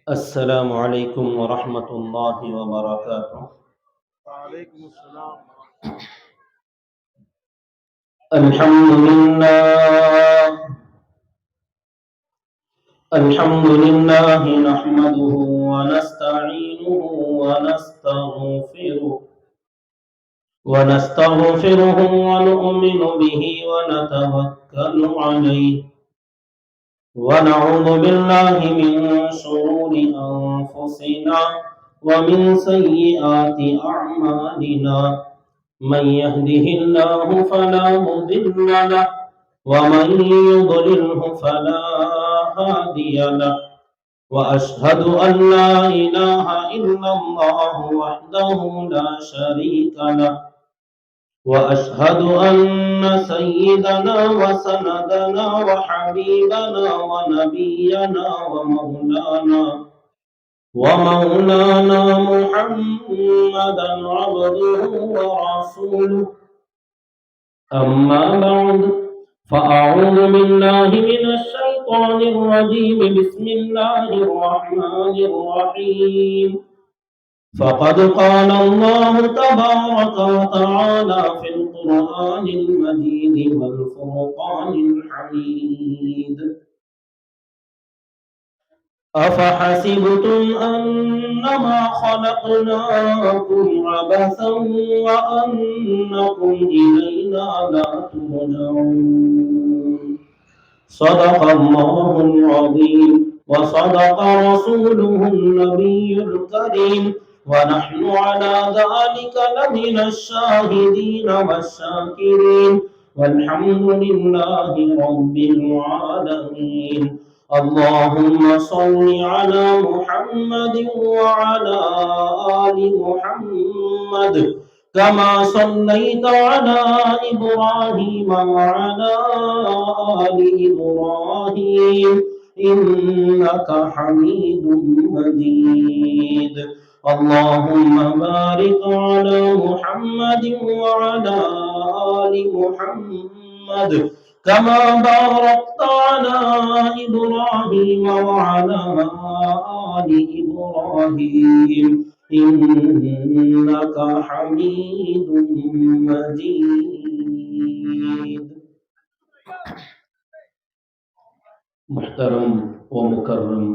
السلام علیکم ورحمۃ اللہ وبرکاتہ۔ وعلیکم السلام ورحمۃ اللہ۔ الحمد للہ نحمده ونستعینه ونستغفره ونؤمن به ونتوکل علیہ ونعوذ باللہ من شرور انفسنا ومن سیئات اعمالنا، من يهده الله فلا مضل له ومن يضلله فلا هادي له، وأشهد أن لا إله إلا الله وحده لا شريك له، وأشهد أن سيدنا وسندنا وحبيبنا ونبينا ومولانا محمدا عبده ورسوله. أما بعد، فأعوذ بالله من الشيطان الرجيم، بسم الله الرحمن الرحيم. فقد قال الله تبارك وتعالى في القرآن المجيد والفرقان الحميد: أفحسبتم أنما خلقناكم عبثا وأنكم إلينا لا ترجعون. صدق الله العظيم وصدق رسوله النبي الكريم، ونحن على ذلك لمن الشاهدين والشاكرين، والحمد لله رب العالمين. اللهم صل على محمد وعلى آل محمد كما صليت على إبراهيم وعلى آل إبراهيم إنك حميد مجيد. اللهم بارك على محمد وعلى آل محمد كما باركت على إبراهيم وعلى آل إبراهيم إنك حميد مجيد. محترم و مکرم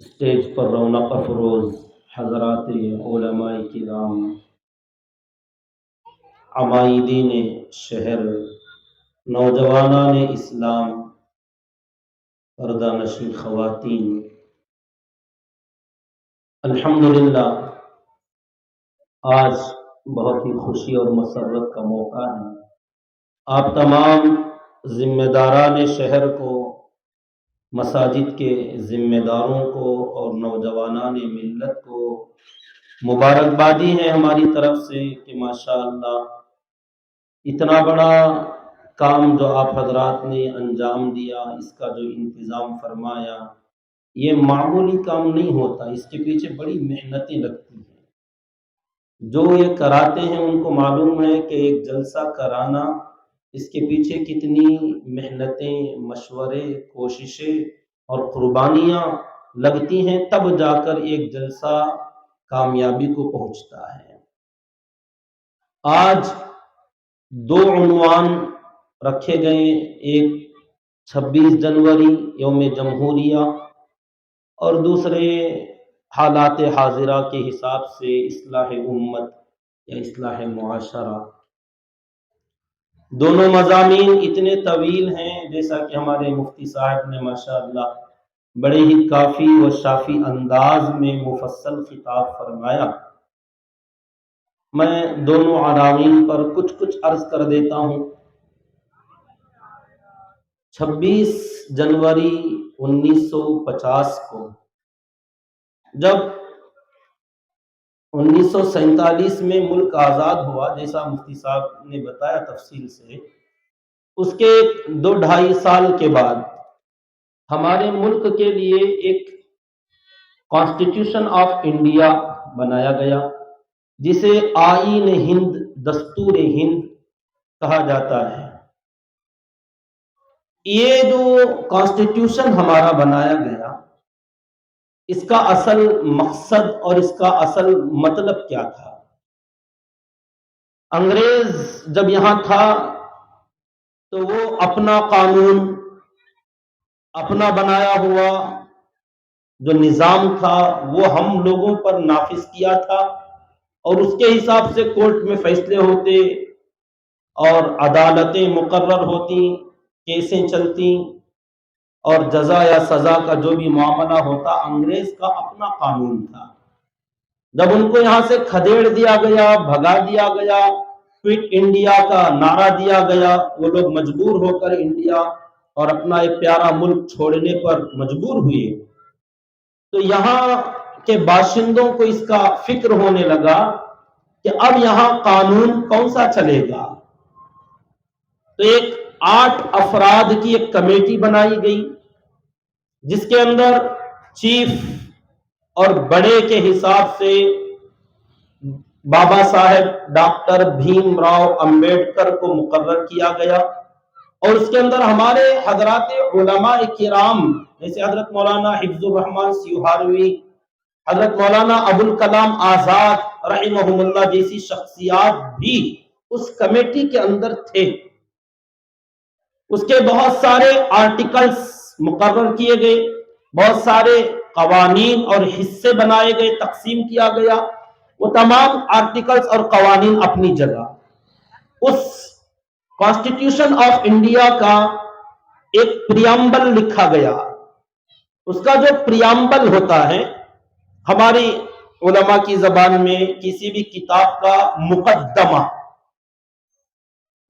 اسٹیج پر رونق افروز حضرات علماء کرام، عمائدین شہر، نوجوانان اسلام، پردہ نشین خواتین، الحمدللہ آج بہت ہی خوشی اور مسرت کا موقع ہے۔ آپ تمام ذمہ داران شہر کو، مساجد کے ذمہ داروں کو اور نوجوانان ملت کو مبارکبادی ہے ہماری طرف سے کہ ماشاءاللہ اتنا بڑا کام جو آپ حضرات نے انجام دیا، اس کا جو انتظام فرمایا، یہ معمولی کام نہیں ہوتا، اس کے پیچھے بڑی محنتیں لگتی ہیں۔ جو یہ کراتے ہیں ان کو معلوم ہے کہ ایک جلسہ کرانا، اس کے پیچھے کتنی محنتیں، مشورے، کوششیں اور قربانیاں لگتی ہیں، تب جا کر ایک جلسہ کامیابی کو پہنچتا ہے۔ آج دو عنوان رکھے گئے، ایک 26 جنوری یوم جمہوریہ اور دوسرے حالات حاضرہ کے حساب سے اصلاح امت یا اصلاح معاشرہ۔ دونوں مضامین اتنے طویل ہیں، جیسا کہ ہمارے مفتی صاحب نے ماشاءاللہ بڑے ہی کافی و شافی انداز میں مفصل خطاب فرمایا۔ میں دونوں عناوین پر کچھ عرض کر دیتا ہوں۔ 26 جنوری 1950 کو، جب 1947 میں ملک آزاد ہوا، جیسا مفتی صاحب نے بتایا تفصیل سے، اس کے 2-2.5 سال کے بعد ہمارے ملک کے لیے ایک کانسٹیٹیوشن آف انڈیا بنایا گیا، جسے آئین ہند، دستور ہند کہا جاتا ہے۔ یہ جو کانسٹیٹیوشن ہمارا بنایا گیا، اس کا اصل مقصد اور اس کا اصل مطلب کیا تھا؟ انگریز جب یہاں تھا تو وہ اپنا قانون، اپنا بنایا ہوا جو نظام تھا وہ ہم لوگوں پر نافذ کیا تھا، اور اس کے حساب سے کورٹ میں فیصلے ہوتے اور عدالتیں مقرر ہوتی، کیسیں چلتی، اور جزا یا سزا کا جو بھی معاملہ ہوتا انگریز کا اپنا قانون تھا۔ جب ان کو یہاں سے کھدیڑ دیا گیا، بھگا دیا گیا، کوئٹ انڈیا کا نعرہ دیا گیا، وہ لوگ مجبور ہو کر انڈیا اور اپنا ایک پیارا ملک چھوڑنے پر مجبور ہوئے، تو یہاں کے باشندوں کو اس کا فکر ہونے لگا کہ اب یہاں قانون کون سا چلے گا۔ تو ایک 8 افراد کی ایک کمیٹی بنائی گئی، جس کے اندر چیف اور بڑے کے حساب سے بابا صاحب ڈاکٹر بھیم راؤ امبیڈکر کو مقرر کیا گیا، اور اس کے اندر ہمارے حضرات علماء کرام جیسے حضرت مولانا حفظ الرحمان سیوہاروی، حضرت مولانا ابوالکلام آزاد رحمہم اللہ جیسی شخصیات بھی اس کمیٹی کے اندر تھے۔ اس کے بہت سارے آرٹیکلز مقرر کیے گئے، بہت سارے قوانین اور حصے بنائے گئے، تقسیم کیا گیا۔ وہ تمام آرٹیکلز اور قوانین اپنی جگہ، اس کانسٹیٹیوشن آف انڈیا کا ایک پریامبل لکھا گیا۔ اس کا جو پریامبل ہوتا ہے ہماری علماء کی زبان میں کسی بھی کتاب کا مقدمہ،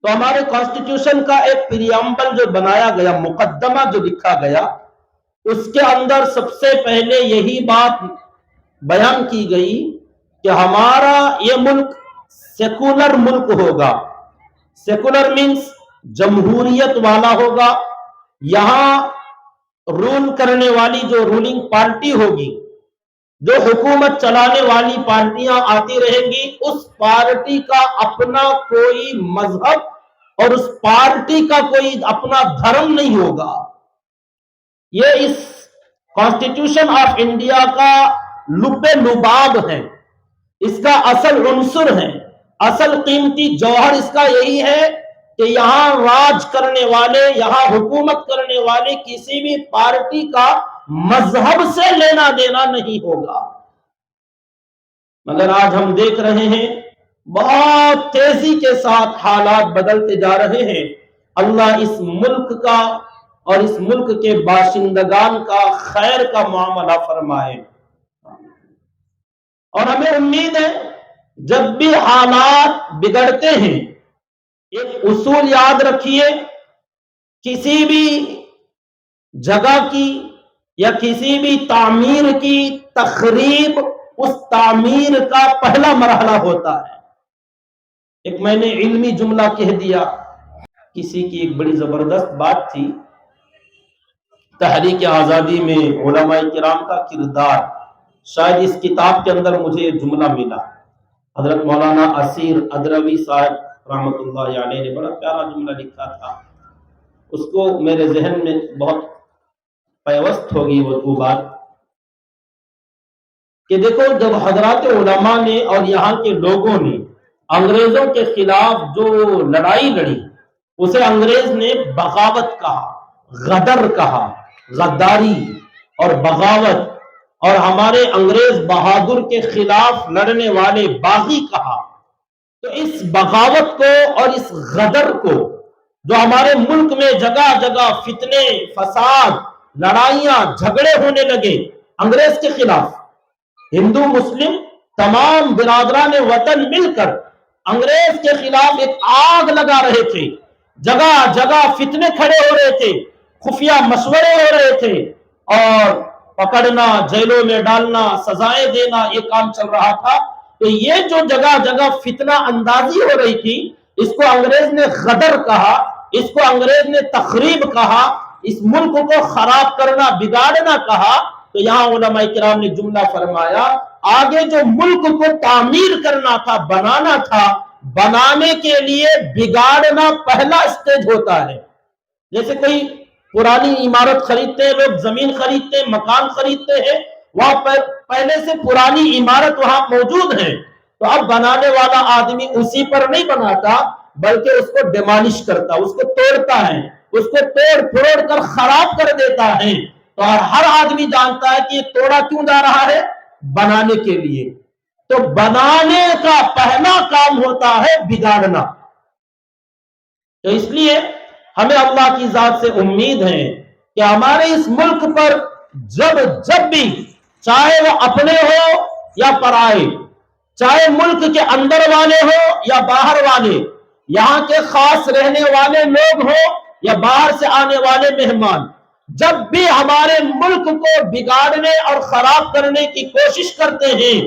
تو ہمارے کانسٹیٹیوشن کا ایک پریامبل جو بنایا گیا، مقدمہ جو لکھا گیا، اس کے اندر سب سے پہلے یہی بات بیان کی گئی کہ ہمارا یہ ملک سیکولر ملک ہوگا۔ سیکولر مینس جمہوریت والا ہوگا۔ یہاں رول کرنے والی جو رولنگ پارٹی ہوگی، جو حکومت چلانے والی پارٹیاں آتی رہیں گی، اس پارٹی کا اپنا کوئی مذہب اور اس پارٹی کا کوئی اپنا دھرم نہیں ہوگا۔ یہ اس کانسٹیٹیوشن آف انڈیا کا لب لباب ہے، اس کا اصل عنصر ہے، اصل قیمتی جوہر اس کا یہی ہے کہ یہاں راج کرنے والے، یہاں حکومت کرنے والے کسی بھی پارٹی کا مذہب سے لینا دینا نہیں ہوگا۔ مگر آج ہم دیکھ رہے ہیں بہت تیزی کے ساتھ حالات بدلتے جا رہے ہیں۔ اللہ اس ملک کا اور اس ملک کے باشندگان کا خیر کا معاملہ فرمائے، اور ہمیں امید ہے جب بھی حالات بگڑتے ہیں، ایک اصول یاد رکھیے، کسی بھی جگہ کی یا کسی بھی تعمیر کی تخریب اس تعمیر کا پہلا مرحلہ ہوتا ہے۔ ایک میں نے علمی جملہ کہہ دیا، کسی کی ایک بڑی زبردست بات تھی، تحریک آزادی میں علماء کرام کا کردار، شاید اس کتاب کے اندر مجھے یہ جملہ ملا۔ حضرت مولانا اسیر ادروی صاحب رحمۃ اللہ علیہ نے بڑا پیارا جملہ لکھا تھا، اس کو میرے ذہن میں بہت پیوست ہوگی وہ بات کہ دیکھو، جب حضرات علماء نے اور یہاں کے لوگوں نے انگریزوں کے خلاف جو لڑائی لڑی، اسے انگریز نے بغاوت کہا، غدر کہا، غداری اور بغاوت، اور ہمارے انگریز بہادر کے خلاف لڑنے والے باغی کہا۔ تو اس بغاوت کو اور اس غدر کو جو ہمارے ملک میں جگہ جگہ فتنے، فساد، لڑائیاں، جھگڑے ہونے لگے انگریز کے خلاف، ہندو مسلم تمام برادران وطن مل کر انگریز کے خلاف ایک آگ لگا رہے تھے، جگہ جگہ فتنے کھڑے ہو رہے تھے، خفیہ مشورے ہو رہے تھے، اور پکڑنا، جیلوں میں ڈالنا، سزائیں دینا، یہ کام چل رہا تھا۔ تو یہ جو جگہ جگہ فتنہ اندازی ہو رہی تھی، اس کو انگریز نے غدر کہا، اس کو انگریز نے تخریب کہا، اس ملک کو خراب کرنا، بگاڑنا کہا۔ تو یہاں علماء کرام نے جملہ فرمایا، آگے جو ملک کو تعمیر کرنا تھا، بنانا تھا، بنانے کے لیے بگاڑنا پہلا سٹیج ہوتا ہے۔ جیسے کوئی پرانی عمارت خریدتے ہیں، لوگ زمین خریدتے ہیں، مکان خریدتے ہیں، وہاں پر پہلے سے پرانی عمارت وہاں موجود ہے، تو اب بنانے والا آدمی اسی پر نہیں بناتا بلکہ اس کو ڈیمالش کرتا، اس کو توڑتا ہے، اس کو توڑ پھوڑ کر خراب کر دیتا ہے۔ تو ہر آدمی جانتا ہے کہ یہ توڑا کیوں جا رہا ہے؟ بنانے کے لیے۔ تو بنانے کا پہلا کام ہوتا ہے بگاڑنا۔ تو اس لیے ہمیں اللہ کی ذات سے امید ہے کہ ہمارے اس ملک پر جب بھی، چاہے وہ اپنے ہو یا پرائے، چاہے ملک کے اندر والے ہو یا باہر والے، یہاں کے خاص رہنے والے لوگ ہو یا باہر سے آنے والے مہمان، جب بھی ہمارے ملک کو بگاڑنے اور خراب کرنے کی کوشش کرتے ہیں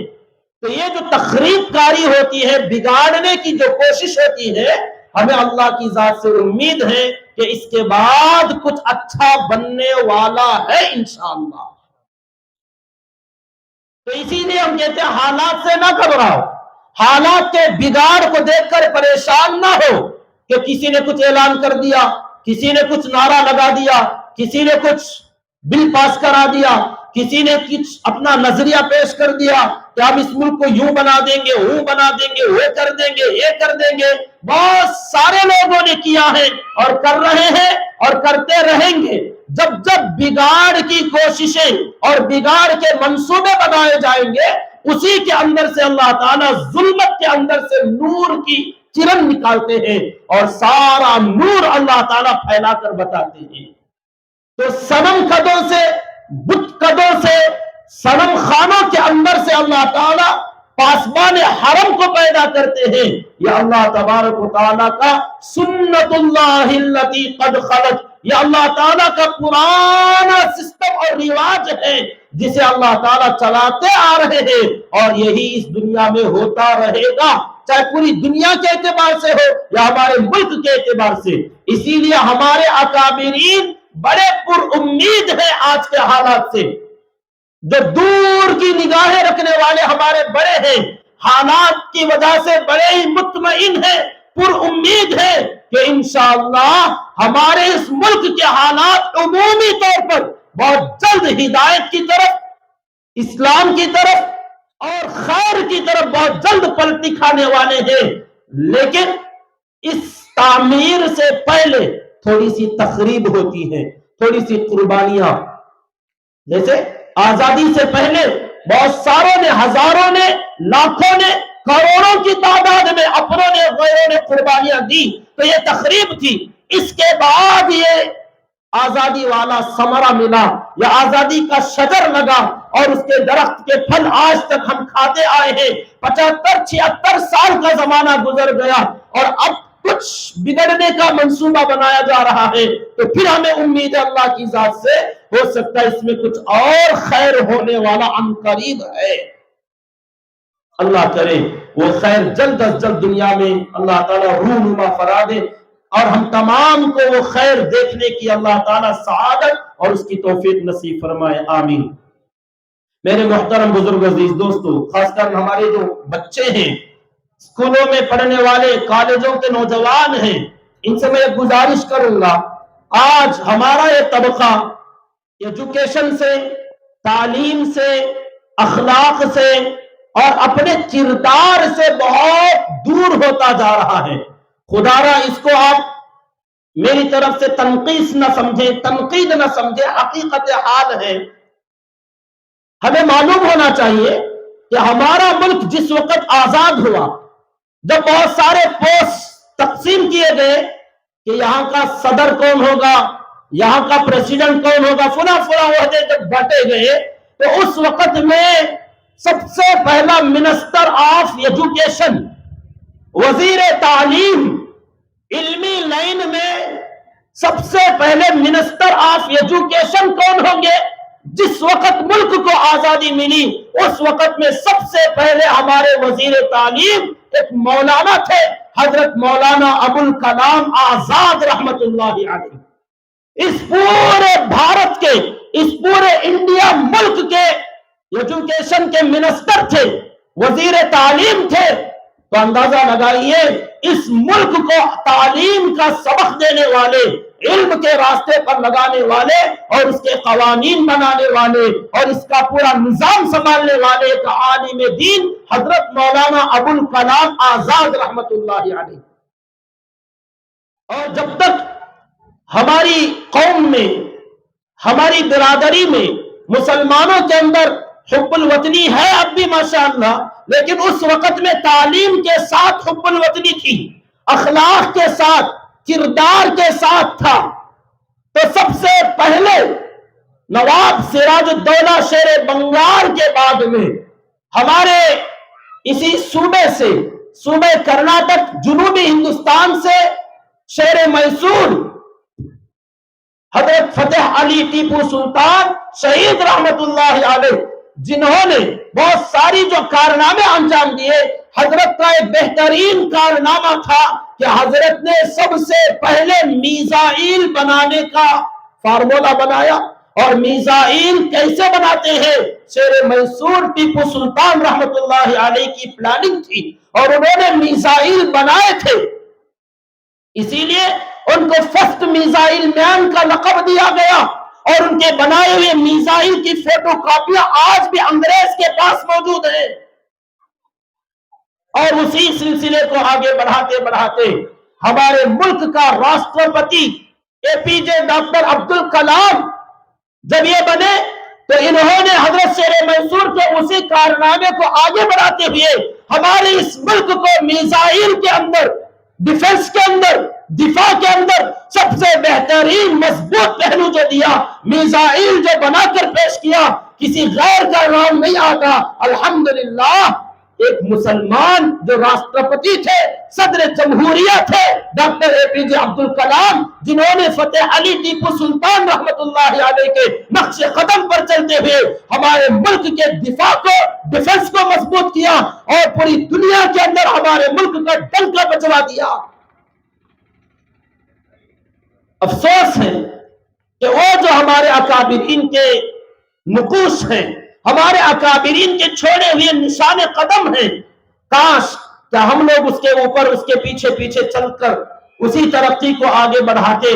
تو یہ جو تخریب کاری ہوتی ہے، بگاڑنے کی جو کوشش ہوتی ہے، ہمیں اللہ کی ذات سے امید ہے کہ اس کے بعد کچھ اچھا بننے والا ہے انشاءاللہ۔ تو اسی لیے ہم کہتے ہیں حالات سے نہ گھبراؤ، حالات کے بگاڑ کو دیکھ کر پریشان نہ ہو کہ کسی نے کچھ اعلان کر دیا، کسی نے کچھ نعرہ لگا دیا، کسی نے کچھ بل پاس کرا دیا، کسی نے کچھ اپنا نظریہ پیش کر دیا کہ ہم اس ملک کو یوں بنا دیں گے، وہ بنا دیں گے، وہ کر دیں گے، یہ کر دیں گے۔ بہت سارے لوگوں نے کیا ہے اور کر رہے ہیں اور کرتے رہیں گے۔ جب جب بگاڑ کی کوششیں اور بگاڑ کے منصوبے بنائے جائیں گے، اسی کے اندر سے اللہ تعالیٰ ظلمت کے اندر سے نور کی کرن نکالتے ہیں اور سارا نور اللہ تعالیٰ پھیلا کر بتاتے ہیں۔ تو صنم قدوں سے، بت قدوں سے، صنم خانوں کے اندر سے اللہ تعالیٰ پاسبان حرم کو پیدا کرتے ہیں۔ یہ اللہ تبارک و تعالیٰ کا سنت اللہ التی قد خلت، یہ اللہ تعالیٰ کا پرانا سسٹم اور رواج ہے جسے اللہ تعالیٰ چلاتے آ رہے ہیں، اور یہی اس دنیا میں ہوتا رہے گا، چاہے پوری دنیا کے اعتبار سے ہو یا ہمارے ملک کے اعتبار سے۔ اسی لیے ہمارے اکابرین بڑے پر امید ہیں آج کے حالات سے، جو دور کی نگاہیں رکھنے والے ہمارے بڑے ہیں، حالات کی وجہ سے بڑے ہی مطمئن ہیں، پر امید ہے کہ انشاءاللہ ہمارے اس ملک کے حالات عمومی طور پر بہت جلد ہدایت کی طرف، اسلام کی طرف اور خیر کی طرف بہت جلد پلٹی کھانے والے ہیں۔ لیکن اس تعمیر سے پہلے تھوڑی سی تخریب ہوتی ہے، تھوڑی سی قربانیاں۔ جیسے آزادی سے پہلے بہت ساروں نے، ہزاروں نے، لاکھوں نے، کروڑوں کی تعداد میں اپنوں نے، غیروں نے قربانیاں دی، تو یہ تخریب تھی۔ اس کے بعد یہ آزادی والا ثمرہ ملا، یا آزادی کا شجر لگا، اور اس کے درخت کے پھل آج تک ہم کھاتے آئے ہیں۔ 75-76 سال کا زمانہ گزر گیا اور اب کچھ بگڑنے کا منصوبہ بنایا جا رہا ہے، تو پھر ہمیں امید ہے اللہ کی ذات سے، ہو سکتا ہے اس میں کچھ اور خیر ہونے والا عن قریب ہے۔ اللہ کرے وہ خیر جلد از جلد دنیا میں اللہ تعالیٰ رونما فرا دے، اور ہم تمام کو وہ خیر دیکھنے کی اللہ تعالیٰ سعادت اور اس کی توفیق نصیب فرمائے، آمین۔ میرے محترم بزرگ عزیز دوستو، خاص کر ہمارے جو بچے ہیں، اسکولوں میں پڑھنے والے، کالجوں کے نوجوان ہیں، ان سے میں ایک گزارش کروں گا، آج ہمارا یہ طبقہ ایجوکیشن سے، تعلیم سے، اخلاق سے اور اپنے کردار سے بہت دور ہوتا جا رہا ہے۔ خدا را اس کو آپ میری طرف سے تنقید نہ سمجھیں، حقیقت حال ہے۔ ہمیں معلوم ہونا چاہیے کہ ہمارا ملک جس وقت آزاد ہوا، جب بہت سارے پوسٹ تقسیم کیے گئے کہ یہاں کا صدر کون ہوگا، یہاں کا پریزیڈنٹ کون ہوگا، فلاں عہدے جب بانٹے گئے، تو اس وقت میں سب سے پہلا منسٹر آف ایجوکیشن، وزیر تعلیم، علمی لائن میں سب سے پہلے منسٹر آف ایجوکیشن کون ہوں گے؟ جس وقت ملک کو آزادی ملی اس وقت میں سب سے پہلے ہمارے وزیر تعلیم ایک مولانا تھے، حضرت مولانا ابوالکلام آزاد رحمت اللہ علیہ۔ اس پورے بھارت کے، اس پورے انڈیا ملک کے ایجوکیشن کے منسٹر تھے، وزیر تعلیم تھے۔ تو اندازہ لگائیے اس ملک کو تعلیم کا سبق دینے والے، علم کے راستے پر لگانے والے اور اس کے قوانین بنانے والے اور اس کا پورا نظام سنبھالنے والے ایک عالم دین حضرت مولانا ابو الکلام آزاد رحمت اللہ علیہ. اور جب تک ہماری قوم میں، ہماری برادری میں، مسلمانوں کے اندر حب الوطنی ہے اب بھی ماشاءاللہ، لیکن اس وقت میں تعلیم کے ساتھ حب الوطنی تھی، اخلاق کے ساتھ، کردار کے ساتھ تھا. تو سب سے پہلے نواب سراج الدولہ شیر بنگال کے بعد میں ہمارے اسی صوبے سے، صوبے کرناٹک، جنوبی ہندوستان سے شیر میسور حضرت فتح علی ٹیپو سلطان شہید رحمت اللہ علیہ، جنہوں نے بہت ساری جو کارنامے انجام دیے، حضرت کا ایک بہترین کارنامہ تھا کہ حضرت نے سب سے پہلے میزائل بنانے کا فارمولا بنایا. اور میزائل کیسے بناتے ہیں؟ شیر میسور ٹیپو سلطان رحمت اللہ علیہ کی پلاننگ تھی اور انہوں نے میزائل بنائے تھے. اسی لیے ان کو فرسٹ میزائل مین کا لقب دیا گیا اور ان کے بنائے ہوئے میزائل کی فوٹو کاپیاں آج بھی انگریز کے پاس موجود ہیں. اور اسی سلسلے کو آگے بڑھاتے بڑھاتے ہمارے ملک کا راشٹرپتی اے پی جے ڈاکٹر عبد الکلام جب یہ بنے تو انہوں نے حضرت شیر میسور کے اسی کارنامے کو آگے بڑھاتے ہوئے ہمارے اس ملک کو میزائل کے اندر، ڈیفنس کے اندر، دفاع کے اندر سب سے بہترین مضبوط پہلو جو دیا، میزائل جو بنا کر پیش کیا، کسی غیر کا نام نہیں آتا. الحمدللہ ایک مسلمان جو راشٹرپتی تھے، صدر جمہوریہ تھے، ڈاکٹر اے پی جے عبد الکلام، جنہوں نے فتح علی ٹیپو سلطان رحمت اللہ علیہ کے نقش قدم پر چلتے ہوئے ہمارے ملک کے دفاع کو، ڈیفنس کو مضبوط کیا اور پوری دنیا کے اندر ہمارے ملک کا ڈنکا بجوا دیا. افسوس ہے کہ وہ جو ہمارے اکابرین کے نقوش ہیں، ہمارے اکابرین کے چھوڑے ہوئے نشان قدم ہیں، کاش کہ ہم لوگ اس کے اوپر، اس کے پیچھے پیچھے چل کر اسی ترقی کو آگے بڑھاتے،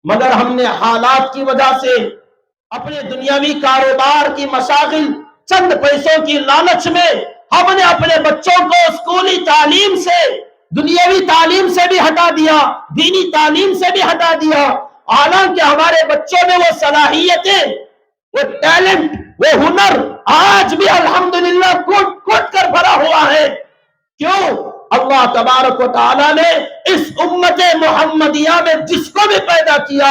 مگر ہم نے حالات کی وجہ سے اپنے دنیاوی کاروبار کی مشاغل، چند پیسوں کی لالچ میں ہم نے اپنے بچوں کو اسکولی تعلیم سے، دنیاوی تعلیم سے بھی ہٹا دیا، دینی تعلیم سے بھی ہٹا دیا. حالانکہ ہمارے بچوں میں وہ صلاحیتیں، وہ ٹیلنٹ، وہ ہنر آج بھی الحمدللہ کوٹ کوٹ کر بھرا ہوا ہے. کیوں؟ اللہ تبارک و تعالیٰ نے اس امت محمدیہ میں جس کو بھی پیدا کیا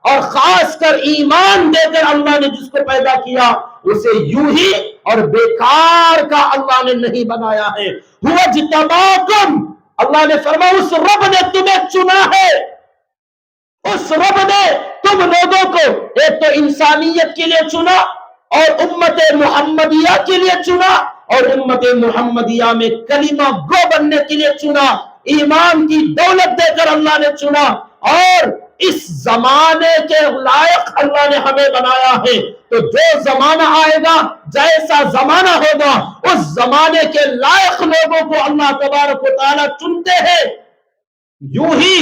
اور خاص کر ایمان دے کر اللہ نے جس کو پیدا کیا، اسے یوں ہی اور بیکار کا اللہ نے نہیں بنایا ہے. هُوَ اجْتَبَاكُمْ، اللہ نے فرمایا اس رب نے تمہیں چنا ہے، اس رب نے تم لوگوں کو ایک تو انسانیت کے لیے چنا اور امت محمدیہ کے لیے چنا اور امت محمدیہ میں کلمہ گو بننے کے لیے چنا، ایمان کی دولت دے کر اللہ نے چنا. اور اس زمانے کے لائق اللہ نے ہمیں بنایا ہے. تو جو زمانہ آئے گا، جیسا زمانہ ہوگا، اس زمانے کے لائق لوگوں کو اللہ تبارک و تعالیٰ چنتے ہیں. یوں ہی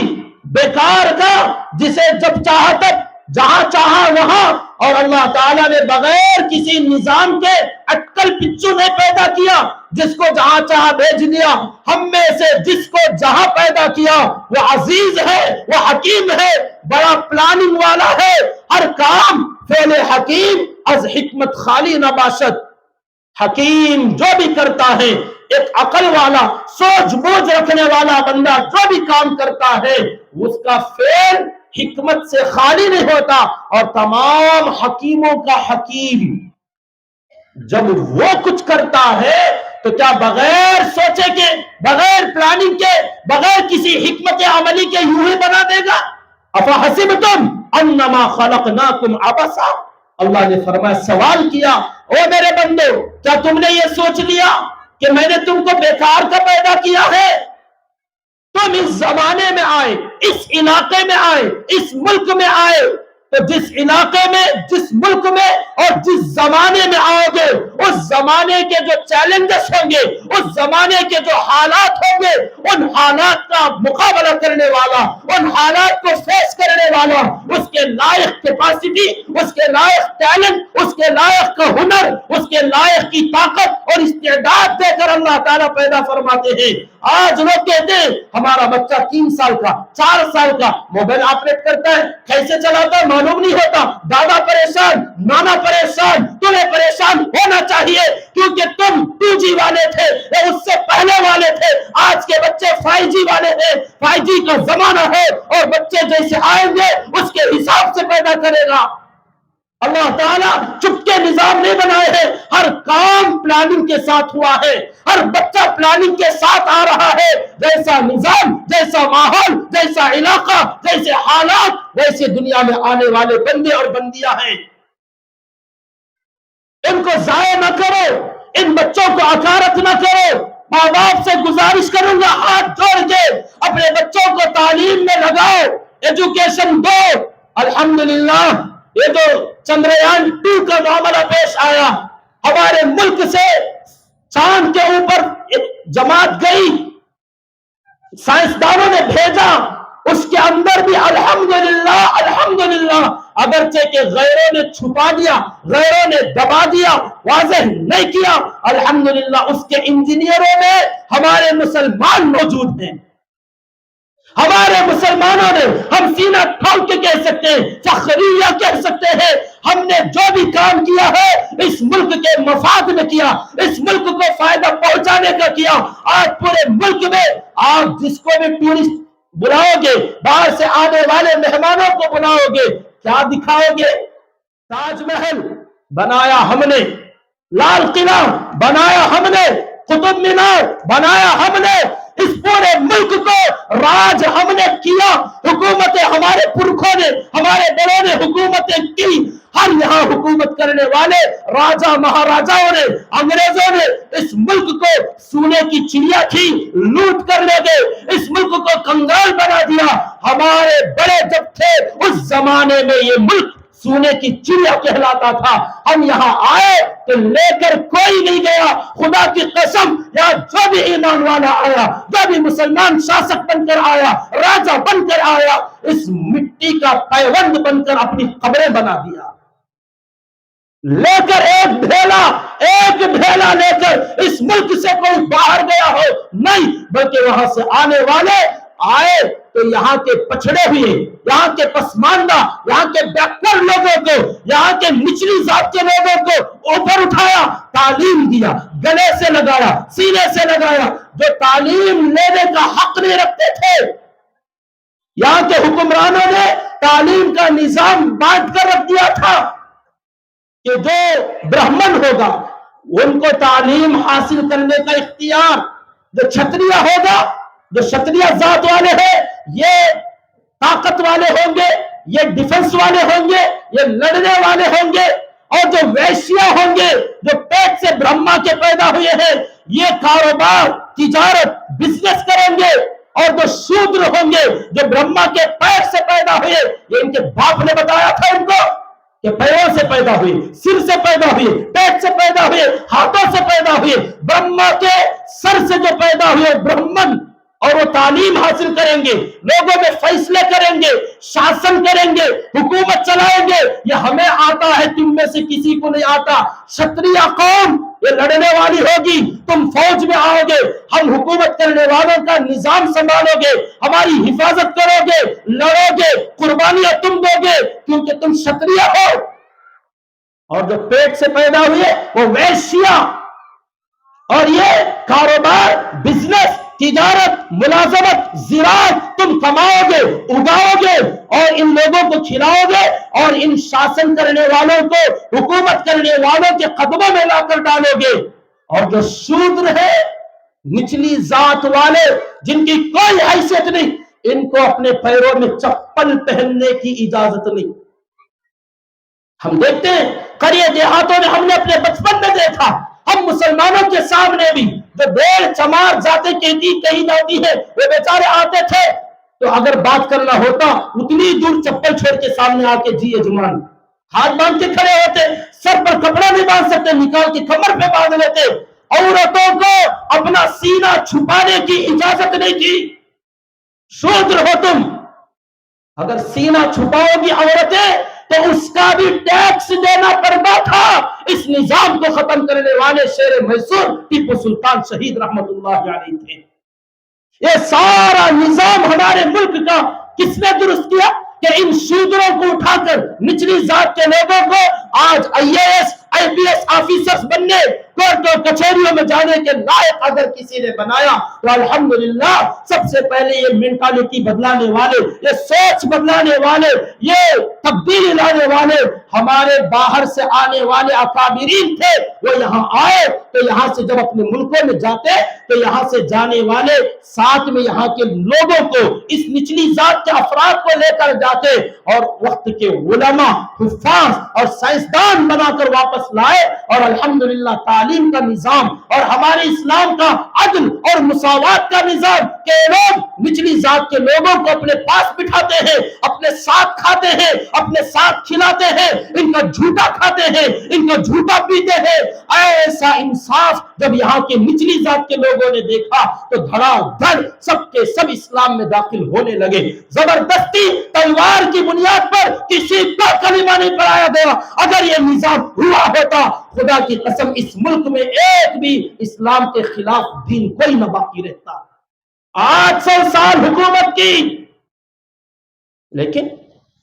بیکار کا جسے جب چاہا تب، جہاں چاہا وہاں، اور اللہ تعالیٰ نے بغیر کسی نظام کے اٹکل پچو نہیں پیدا کیا، جس کو جہاں چاہا بھیج دیا. ہم میں سے جس کو جہاں پیدا کیا وہ عزیز ہے، وہ حکیم ہے، بڑا پلاننگ والا ہے. ہر کام فعل حکیم از حکمت خالی نہ باشد. حکیم جو بھی کرتا ہے، ایک عقل والا، سوچ بوجھ رکھنے والا بندہ جو بھی کام کرتا ہے، اس کا فعل حکمت سے خالی نہیں ہوتا. اور تمام حکیموں کا حکیم جب وہ کچھ کرتا ہے تو کیا بغیر سوچے کے، بغیر پلاننگ کے، بغیر کسی حکمت عملی کے یوں ہی بنا دے گا؟ افحسبتم انما خلقناکم عبثا، اللہ نے فرمایا، سوال کیا، او میرے بندو، کیا تم نے یہ سوچ لیا کہ میں نے تم کو بیکار کا پیدا کیا ہے؟ تم اس زمانے میں آئے، اس علاقے میں آئے، اس ملک میں آئے، تو جس علاقے میں، جس ملک میں اور جس زمانے میں آؤ گے، اس اس زمانے کے جو چیلنجز ہوں گے، اس زمانے کے جو حالات ہوں گے، ان حالات کا مقابلہ کرنے والا، ان حالات کو فیس کرنے والا، اس کے لائق کیپیسٹی، اس کے لائق ٹیلنٹ، اس کے لائق کا ہنر، اس کے لائق کی طاقت اور استعداد دے کر اللہ تعالیٰ پیدا فرماتے ہیں۔ آج لوگ کہتے ہیں ہمارا بچہ 3 سال کا 4 سال کا موبائل آپریٹ کرتا ہے، کیسے چلاتا ہے معلوم نہیں ہوتا، دادا پریشان، نانا پریشان، تمہیں پریشان ہونا چاہیے کیونکہ تم 2G والے تھے یا اس سے پہلے والے تھے، آج کے بچے 5G والے ہیں، 5G کا زمانہ ہے اور بچے جیسے آئیں گے اس کے حساب سے پیدا کرے گا۔ اللہ تعالیٰ چپکے نظام نہیں بنائے ہیں، ہر کام پلاننگ کے ساتھ ہوا ہے، ہر بچہ پلاننگ کے ساتھ آ رہا ہے، جیسا نظام، جیسا ماحول، جیسا علاقہ، جیسے حالات، ویسے دنیا میں آنے والے بندے اور بندیاں ہیں۔ ان کو ضائع نہ کرو، ان بچوں کو اکارت نہ کرو۔ ماں باپ سے گزارش کروں گا ہاتھ جوڑ کے اپنے بچوں کو تعلیم میں لگاؤ، ایجوکیشن دو۔ الحمدللہ یہ جو چندریان 2 کا معاملہ پیش آیا، ہمارے ملک سے چاند کے اوپر ایک جماعت گئی، سائنسدانوں نے بھیجا، اس کے اندر بھی الحمدللہ الحمدللہ اگرچہ کہ غیروں نے چھپا دیا، غیروں نے دبا دیا، واضح نہیں کیا، الحمدللہ اس کے انجینئروں میں ہمارے مسلمان موجود ہیں۔ ہمارے مسلمانوں نے، ہم سینہ ٹھوک کے کہہ سکتے ہیں، فخریہ کہہ سکتے ہیں، ہم نے جو بھی کام کیا ہے اس ملک کے مفاد میں کیا، اس ملک کو فائدہ پہنچانے کا کیا۔ آج پورے ملک میں آپ جس کو بھی ٹورسٹ بلاؤ گے، باہر سے آنے والے مہمانوں کو بلاؤ گے، کیا دکھاؤ گے؟ تاج محل بنایا ہم نے، لال قلعہ بنایا ہم نے، قطب مینار بنایا ہم نے، اس پورے ملک کو راج ہم نے کیا، حکومتیں ہمارے پرکھوں نے، ہمارے بڑوں نے حکومتیں کی۔ ہم یہاں حکومت کرنے والے راجہ مہاراجاؤں نے، انگریزوں نے اس ملک کو سونے کی چڑیا تھی، لوٹ کر لے گئے، اس ملک کو کنگال بنا دیا۔ ہمارے بڑے جب تھے اس زمانے میں یہ ملک سونے کی چڑیا کہلاتا تھا۔ ہم یہاں آئے تو لے کر کوئی نہیں گیا، خدا کی قسم، یا جو بھی ایمان والا آیا، جو بھی مسلمان شاسک بن کر آیا، راجہ بن کر آیا، اس مٹی کا پیوند بن کر اپنی قبریں بنا دیا۔ لے کر ایک بھیلا لے کر اس ملک سے کوئی باہر گیا ہو نہیں، بلکہ وہاں سے آنے والے آئے تو یہاں کے پچھڑے ہوئے، یہاں کے پسماندہ، یہاں کے بیکورڈ لوگوں کو، یہاں کے نچلی ذات کے لوگوں کو اوپر اٹھایا، تعلیم دیا، گلے سے لگایا، سینے سے لگایا۔ جو تعلیم لینے کا حق نہیں رکھتے تھے، یہاں کے حکمرانوں نے تعلیم کا نظام بانٹ کر رکھ دیا تھا کہ جو برہمن ہوگا ان کو تعلیم حاصل کرنے کا اختیار، جو چھتریہ ہوگا، جو چھتریہ ذات والے ہیں، یہ طاقت والے ہوں گے، یہ ڈیفنس والے ہوں گے، یہ لڑنے والے ہوں گے، اور جو ویشیا ہوں گے، جو پیٹ سے برہما کے پیدا ہوئے ہیں، یہ کاروبار، تجارت، بزنس کریں گے، اور جو شودر ہوں گے، جو برہما کے پیٹ سے پیدا ہوئے، یہ ان کے باپ نے بتایا تھا ان کو کہ پیروں سے پیدا ہوئے، سر سے پیدا ہوئے، پیٹ سے پیدا ہوئے، ہاتھوں سے پیدا ہوئے، برہما کے سر سے جو پیدا ہوئے برہمن، اور وہ تعلیم حاصل کریں گے، لوگوں میں فیصلے کریں گے، شاسن کریں گے، حکومت چلائیں گے۔ یہ ہمیں آتا ہے، تم میں سے کسی کو نہیں آتا۔ شتریہ قوم یہ لڑنے والی ہوگی، تم فوج میں آؤ گے، ہم حکومت کرنے والوں کا نظام سنبھالو گے، ہماری حفاظت کرو گے، لڑو گے، قربانیاں تم دو گے کیونکہ تم شتریہ ہو۔ اور جو پیٹ سے پیدا ہوئے وہ ویشیا، اور یہ کاروبار، بزنس، تجارت، ملازمت، زراعت تم کماؤ گے، اگاؤ گے، اور ان لوگوں کو کھلاؤ گے، اور ان شاسن کرنے والوں کو، حکومت کرنے والوں کے قدموں میں لا کر ڈالو گے۔ اور جو شودر ہے، نچلی ذات والے جن کی کوئی حیثیت نہیں، ان کو اپنے پیروں میں چپل پہننے کی اجازت نہیں۔ ہم دیکھتے ہیں قریہ دیہاتوں میں، ہم نے اپنے بچپن میں دیکھا، ہم مسلمانوں کے سامنے بھی جو بھیڑ چمار ذاتیں کہی جاتی ہے، وہ بیچارے آتے تھے تو اگر بات کرنا ہوتا اتنی دور چپل چھوڑ کے سامنے آ کے جی یجمان ہاتھ باندھ کے کھڑے ہوتے، سر پر کپڑا نہیں باندھ سکتے نکال کے کمر پہ باندھ لیتے. عورتوں کو اپنا سینہ چھپانے کی اجازت نہیں تھی. شودر ہو تم، اگر سینہ چھپاؤ گی عورتیں تو اس کا بھی ٹیکس دینا پڑتا تھا. اس نظام کو ختم کرنے والے شیر میسور ٹیپو سلطان شہید رحمت اللہ علیہ تھے. یہ سارا نظام ہمارے ملک کا کس نے درست کیا کہ ان شودروں کو اٹھا کر نچلی ذات کے لوگوں کو آج IAS IPS آفیسرز بننے، کورٹوں کچہریوں میں جانے کے لائق اگر کسی نے بنایا تو الحمدللہ سب سے پہلے یہ مینٹالٹی بدلانے والے، یہ سوچ بدلانے والے، یہ تبدیلی لانے والے ہمارے باہر سے آنے والے اکابرین تھے. وہ یہاں آئے تو یہاں سے جب اپنے ملکوں میں جاتے تو یہاں سے جانے والے ساتھ میں یہاں کے لوگوں کو، اس نچلی ذات کے افراد کو لے کر جاتے اور وقت کے علماء، حفاظ اور سائنسدان بنا کر واپس لائے. اور الحمدللہ تعلیم کا نظام اور ہمارے اسلام کا عدل اور مساوات کا نظام کہ لوگ نچلی ذات کے لوگوں کو اپنے پاس بٹھاتے ہیں، اپنے ساتھ کھاتے ہیں، اپنے ساتھ کھلاتے ہیں، ان کا جھوٹا کھاتے ہیں، ان کا جھوٹا پیتے ہیں. ایسا انصاف جب یہاں کے نچلی ذات کے لوگوں نے دیکھا تو دھڑا دھڑ سب کے سب اسلام میں داخل ہونے لگے. زبردستی تلوار کی بنیاد پر کسی کا کلمہ نہیں پڑھایا گیا. اگر یہ نظام ہوا ہوتا خدا کی قسم اس ملک میں ایک بھی اسلام کے خلاف دین کوئی نہ باقی رہتا. 800 سال حکومت کی، لیکن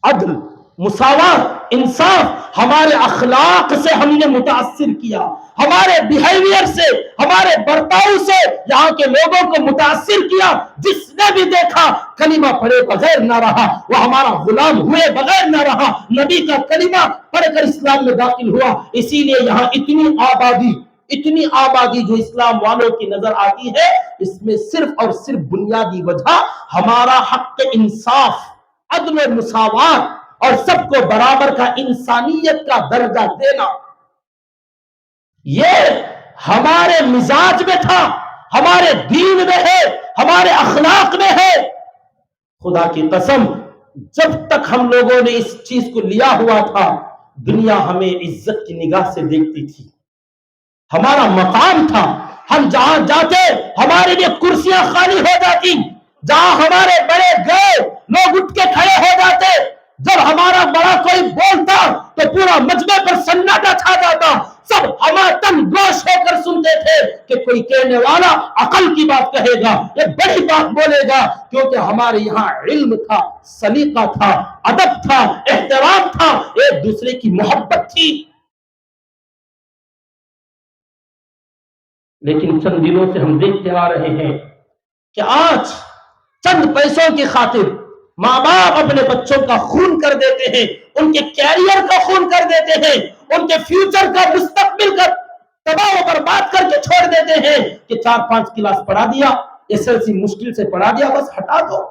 عدل، مساوات، انصاف ہمارے اخلاق سے ہم نے متاثر کیا، ہمارے بیہیویئر سے، ہمارے برتاؤ سے یہاں کے لوگوں کو متاثر کیا. جس نے بھی دیکھا کلمہ پڑھے بغیر نہ رہا، وہ ہمارا غلام ہوئے بغیر نہ رہا، نبی کا کلمہ پڑھ کر اسلام میں داخل ہوا. اسی لیے یہاں اتنی آبادی جو اسلام والوں کی نظر آتی ہے، اس میں صرف اور صرف بنیادی وجہ ہمارا حق انصاف، عدل و مساوات اور سب کو برابر کا انسانیت کا درجہ دینا. یہ ہمارے مزاج میں تھا، ہمارے دین میں ہے، ہمارے اخلاق میں ہے. خدا کی قسم جب تک ہم لوگوں نے اس چیز کو لیا ہوا تھا دنیا ہمیں عزت کی نگاہ سے دیکھتی تھی. ہمارا مقام تھا، ہم جہاں جاتے ہمارے لیے کرسیاں خالی ہو جاتی، جہاں ہمارے بڑے گئے لوگ اٹھ کے کھڑے ہو جاتے. جب ہمارا بڑا کوئی بولتا تو پورا مجمع پر سناٹا چھا جاتا. سب ہماتن گوش ہو کر سنتے تھے کہ کوئی کہنے والا عقل کی بات کہے گا، یہ بڑی بات بولے گا. کیونکہ ہمارے یہاں علم تھا، سلیقہ تھا، ادب تھا، احترام تھا، ایک دوسرے کی محبت تھی. لیکن چند دنوں سے ہم دیکھتے آ رہے ہیں کہ آج چند پیسوں کی خاطر ماں باپ اپنے بچوں کا خون کر دیتے ہیں، ان کے کیریئر کا خون کر دیتے ہیں، ان کے فیوچر کا، مستقبل کا تباہ و برباد کر کے چھوڑ دیتے ہیں کہ 4-5 کلاس پڑھا دیا، SLC مشکل سے پڑھا دیا، بس ہٹا دو.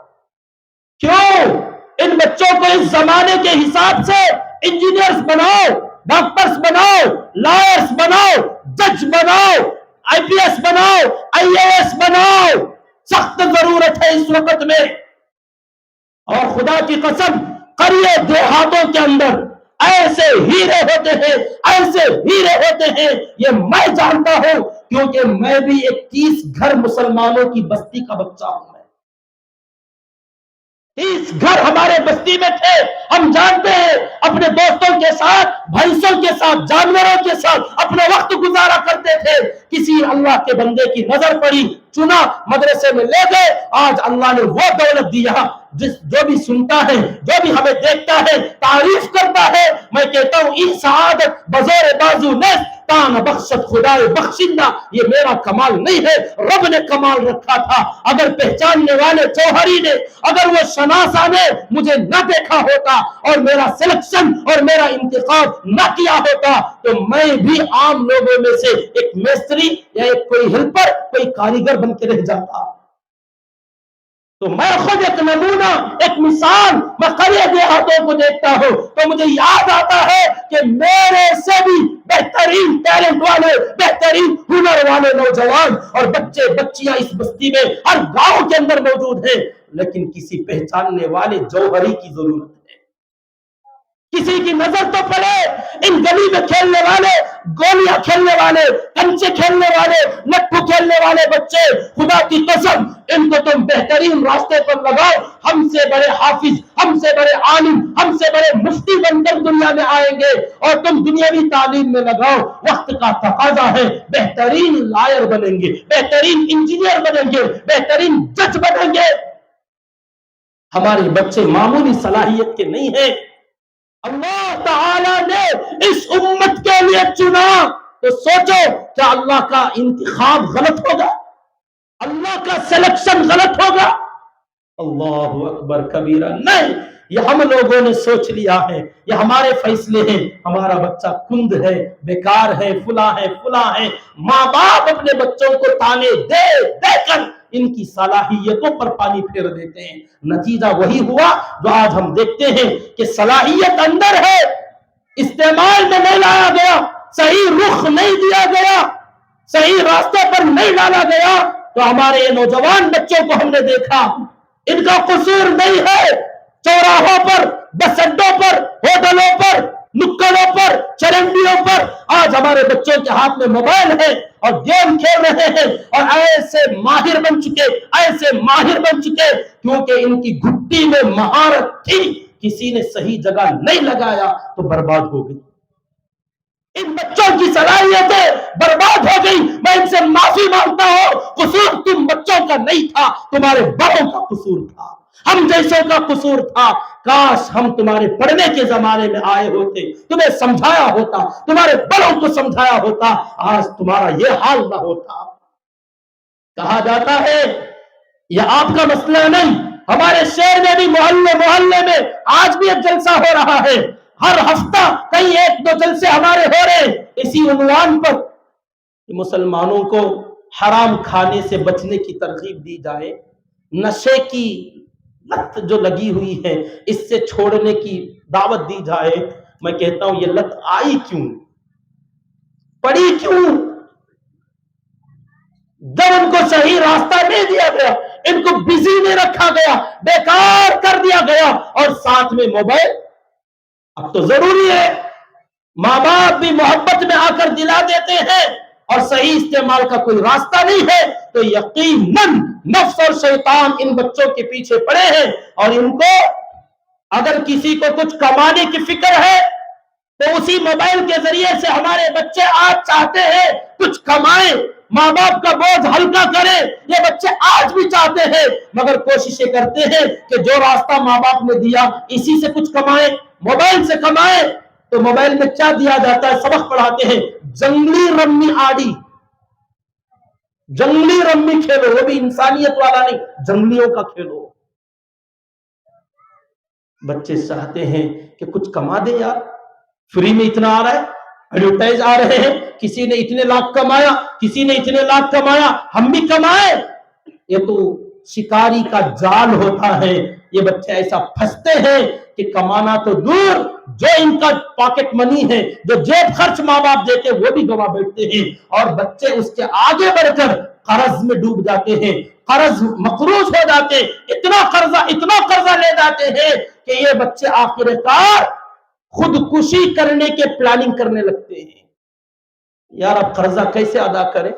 کیوں؟ ان بچوں کو اس زمانے کے حساب سے انجینئرز بناؤ، ڈاکٹرز بناؤ، لائرز بناؤ، جج بناؤ، IPS بناؤ، IAS بناؤ. سخت ضرورت ہے اس وقت میں. اور خدا کی قسم قریے دیہاتوں کے اندر ایسے ہیرے ہوتے ہیں، ایسے ہیرے ہوتے ہیں، یہ میں جانتا ہوں کیونکہ میں بھی ایک 30 گھر مسلمانوں کی بستی کا بچہ ہوں. 30 گھر ہمارے بستی میں تھے. ہم جانتے ہیں اپنے دوستوں کے ساتھ، بھینسوں کے ساتھ، جانوروں کے ساتھ اپنا وقت گزارا کرتے تھے. کسی اللہ کے بندے کی نظر پڑی، چنا، مدرسے میں لے گئے. آج اللہ نے وہ دولت دیا جو بھی سنتا ہے، جو بھی ہمیں دیکھتا ہے، تعریف کرتا ہے. میں کہتا ہوں این سعادت بزور بازو نیست تان بخشت خدای بخشندہ. یہ میرا کمال نہیں ہے، رب نے کمال رکھا تھا. اگر پہچاننے والے جوہری نے، اگر وہ شناسا نے مجھے نہ دیکھا ہوتا اور میرا سلیکشن اور میرا انتخاب نہ کیا ہوتا تو میں بھی عام لوگوں میں سے ایک مستری یا ایک کوئی ہیلپر، کوئی کاریگر بن کے رہ جاتا. تو میں خود ایک نمونہ، ایک مثال، میں قریے دیہاتوں کو دیکھتا ہوں تو مجھے یاد آتا ہے کہ میرے سے بھی بہترین ٹیلنٹ والے، بہترین ہنر والے نوجوان اور بچے بچیاں اس بستی میں ہر گاؤں کے اندر موجود ہیں. لیکن کسی پہچاننے والے جوہری کی ضرورت ہے. کسی کی نظر تو پڑے ان گلی میں کھیلنے والے، گولیاں کھیلنے والے، کنچے کھیلنے والے، لٹو کھیلنے والے بچے، خدا کی قسم ان کو تم بہترین راستے پر لگاؤ، ہم سے بڑے حافظ، ہم سے بڑے عالم، ہم سے بڑے مفتی بن کر دنیا میں آئیں گے، اور تم دنیاوی تعلیم میں لگاؤ، وقت کا تقاضا ہے، بہترین لائر بنیں گے، بہترین انجینئر بنیں گے، بہترین جج بنیں گے۔ ہمارے بچے معمولی صلاحیت کے نہیں ہیں، اللہ تعالی نے اس امت کے لیے چنا، تو سوچو کیا اللہ کا انتخاب غلط ہوگا؟ اللہ کا سلیکشن غلط ہوگا؟ اللہ اکبر کبیرہ، نہیں، یہ ہم لوگوں نے سوچ لیا ہے، یہ ہمارے فیصلے ہیں، ہمارا بچہ کند ہے، بیکار ہے، فلاں ہے، فلاں ہے۔ ماں باپ اپنے بچوں کو تانے دے دے کر ان کی صلاحیتوں پر پانی پھیر دیتے ہیں، نتیجہ وہی ہوا جو آج ہم دیکھتے ہیں کہ صلاحیت اندر ہے، استعمال میں نہیں لایا گیا، صحیح رخ نہیں دیا گیا، صحیح راستے پر نہیں ڈالا گیا، تو ہمارے نوجوان بچوں کو ہم نے دیکھا، ان کا قصور نہیں ہے، چوراہوں پر، بس اڈوں پر، ہوٹلوں پر، نکڑوں پر، چرندیوں پر آج ہمارے بچوں کے ہاتھ میں موبائل ہے اور گیم کھیل رہے ہیں، اور ایسے ماہر بن چکے، ایسے ماہر بن چکے، کیونکہ ان کی گھٹی میں مہارت تھی، کسی نے صحیح جگہ نہیں لگایا تو برباد ہو گئی۔ ان بچوں کی صلاحیتیں برباد ہو گئی، میں ان سے معافی مانگتا ہوں، قصور تم بچوں کا نہیں تھا، تمہارے بڑوں کا قصور تھا، ہم جیسوں کا قصور تھا۔ کاش ہم تمہارے پڑھنے کے زمانے میں آئے ہوتے، تمہیں سمجھایا ہوتا، تمہارے بڑوں کو سمجھایا ہوتا، آج تمہارا یہ حال نہ ہوتا۔ کہا جاتا ہے یہ آپ کا مسئلہ نہیں، ہمارے شہر میں بھی محلے محلے میں آج بھی ایک جلسہ ہو رہا ہے، ہر ہفتہ کئی ایک دو جلسے ہمارے ہو رہے ہیں اسی عنوان پر کہ مسلمانوں کو حرام کھانے سے بچنے کی ترغیب دی جائے، نشے کی لت جو لگی ہوئی ہے اس سے چھوڑنے کی دعوت دی جائے۔ میں کہتا ہوں یہ لت آئی کیوں، پڑی کیوں؟ جب ان کو صحیح راستہ نہیں دیا گیا، ان کو بزی نہیں رکھا گیا، بیکار کر دیا گیا، اور ساتھ میں موبائل۔ اب تو ضروری ہے، ماں باپ بھی محبت میں آ کر دلا دیتے ہیں اور صحیح استعمال کا کوئی راستہ نہیں ہے، تو یقیناً نفس اور شیطان ان بچوں کے پیچھے پڑے ہیں، اور ان کو اگر کسی کو کچھ کمانے کی فکر ہے تو اسی موبائل کے ذریعے سے ہمارے بچے آج چاہتے ہیں کچھ کمائیں، ماں باپ کا بوجھ ہلکا کریں، یہ بچے آج بھی چاہتے ہیں، مگر کوششیں کرتے ہیں کہ جو راستہ ماں باپ نے دیا اسی سے کچھ کمائیں، موبائل سے کمائیں۔ تو موبائل میں کیا دیا جاتا ہے؟ سبق پڑھاتے ہیں جنگلی رمی آڑی، جنگلی رمی کھیلو، وہ بھی انسانیت والا نہیں، جنگلیوں کا کھیلو۔ بچے چاہتے ہیں کہ کچھ کما دے یار، فری میں اتنا آ رہا ہے، ایڈورٹائز آ رہے ہیں، کسی نے اتنے لاکھ کمایا، کسی نے اتنے لاکھ کمایا، ہم بھی کمائیں۔ یہ تو شکاری کا جال ہوتا ہے، یہ بچے ایسا پھنستے ہیں کہ کمانا تو دور، جو ان کا پاکٹ منی ہے، جو جیب خرچ ماں باپ دیتے وہ بھی گوا بیٹھتے ہیں، اور بچے اس کے آگے بڑھ کر قرض میں ڈوب جاتے ہیں، قرض مقروض ہو جاتے ہیں، اتنا قرضہ لے جاتے ہیں کہ یہ بچے آخر کار خودکشی کرنے کے پلاننگ کرنے لگتے ہیں۔ یار اب قرضہ کیسے ادا کرے؟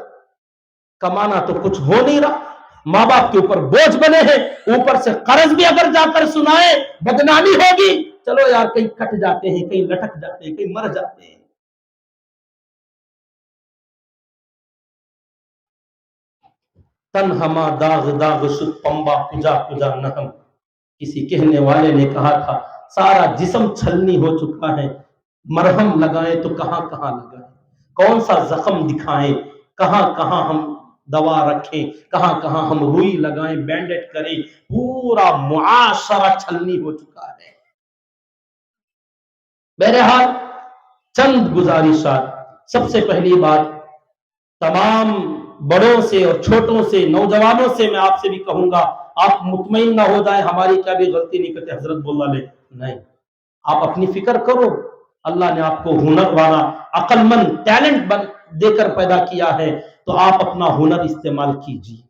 کمانا تو کچھ ہو نہیں رہا، ماں باپ کے اوپر بوجھ بنے ہیں، اوپر سے قرض بھی اگر جا کر سنائے بدنامی ہوگی، چلو یار کہیں کٹ جاتے ہیں، کہیں لٹک جاتے ہیں، کہیں مر جاتے ہیں۔ تن ہما داغ داغ شد پمبا کجا کجا نہم، کسی کہنے والے نے کہا تھا سارا جسم چھلنی ہو چکا ہے، مرہم لگائیں تو کہاں کہاں لگائیں، کون سا زخم دکھائیں، کہاں کہاں ہم دوا رکھیں، کہاں کہاں ہم روئی لگائیں، بینڈیڈ کریں، پورا معاشرہ چھلنی ہو چکا ہے۔ بہرحال چند گزارشات، سب سے پہلی بات تمام بڑوں سے اور چھوٹوں سے، نوجوانوں سے میں آپ سے بھی کہوں گا، آپ مطمئن نہ ہو جائیں ہماری کیا بھی غلطی نہیں کرتے حضرت بولا لے، نہیں، آپ اپنی فکر کرو، اللہ نے آپ کو ہنر والا، عقل مند، ٹیلنٹ دے کر پیدا کیا ہے، تو آپ اپنا ہنر استعمال کیجیے۔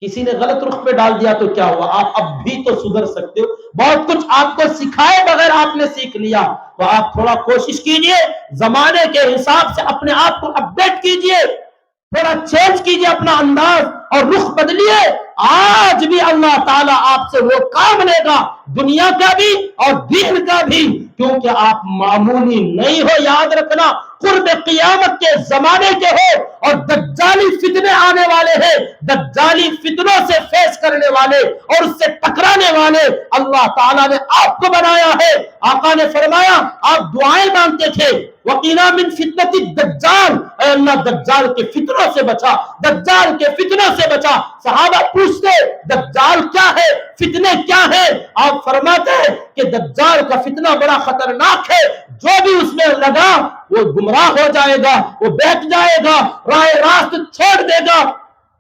کسی نے غلط رخ پہ ڈال دیا تو کیا ہوا؟ آپ اب بھی تو سدھر سکتے ہو. بہت کچھ آپ کو سکھائے بغیر آپ نے سیکھ لیا. تو آپ تھوڑا کوشش کیجئے، زمانے کے حساب سے اپنے آپ کو اپڈیٹ کیجئے، تھوڑا چینج کیجئے اپنا انداز اور رخ بدلیے. آج بھی اللہ تعالیٰ آپ سے وہ کام لے گا، دنیا کا بھی اور دین کا بھی، کیونکہ آپ معمولی نہیں ہو. یاد رکھنا، قرب قیامت کے زمانے کے ہو اور دجالی فتنے آنے والے ہیں. دجالی فتنوں سے فیس کرنے والے اور اس سے ٹکرانے والے اللہ تعالیٰ نے آپ کو بنایا ہے. آقا نے فرمایا آپ دعائیں مانگتے تھے، وَقِنَا مِن فِتْنَةِ الدَّجَّالِ، اے اللہ دجال کے فتنوں سے بچا، دجال کے فتنوں سے بچا. صحابہ پوچھتے دجال کیا ہے، فتنے کیا ہے؟ آپ فرماتے ہیں کہ دجال کا فتنہ بڑا خطرناک ہے، جو بھی اس میں لگا وہ گمراہ ہو جائے گا، وہ بیٹھ جائے گا، راہ راست چھوڑ دے گا.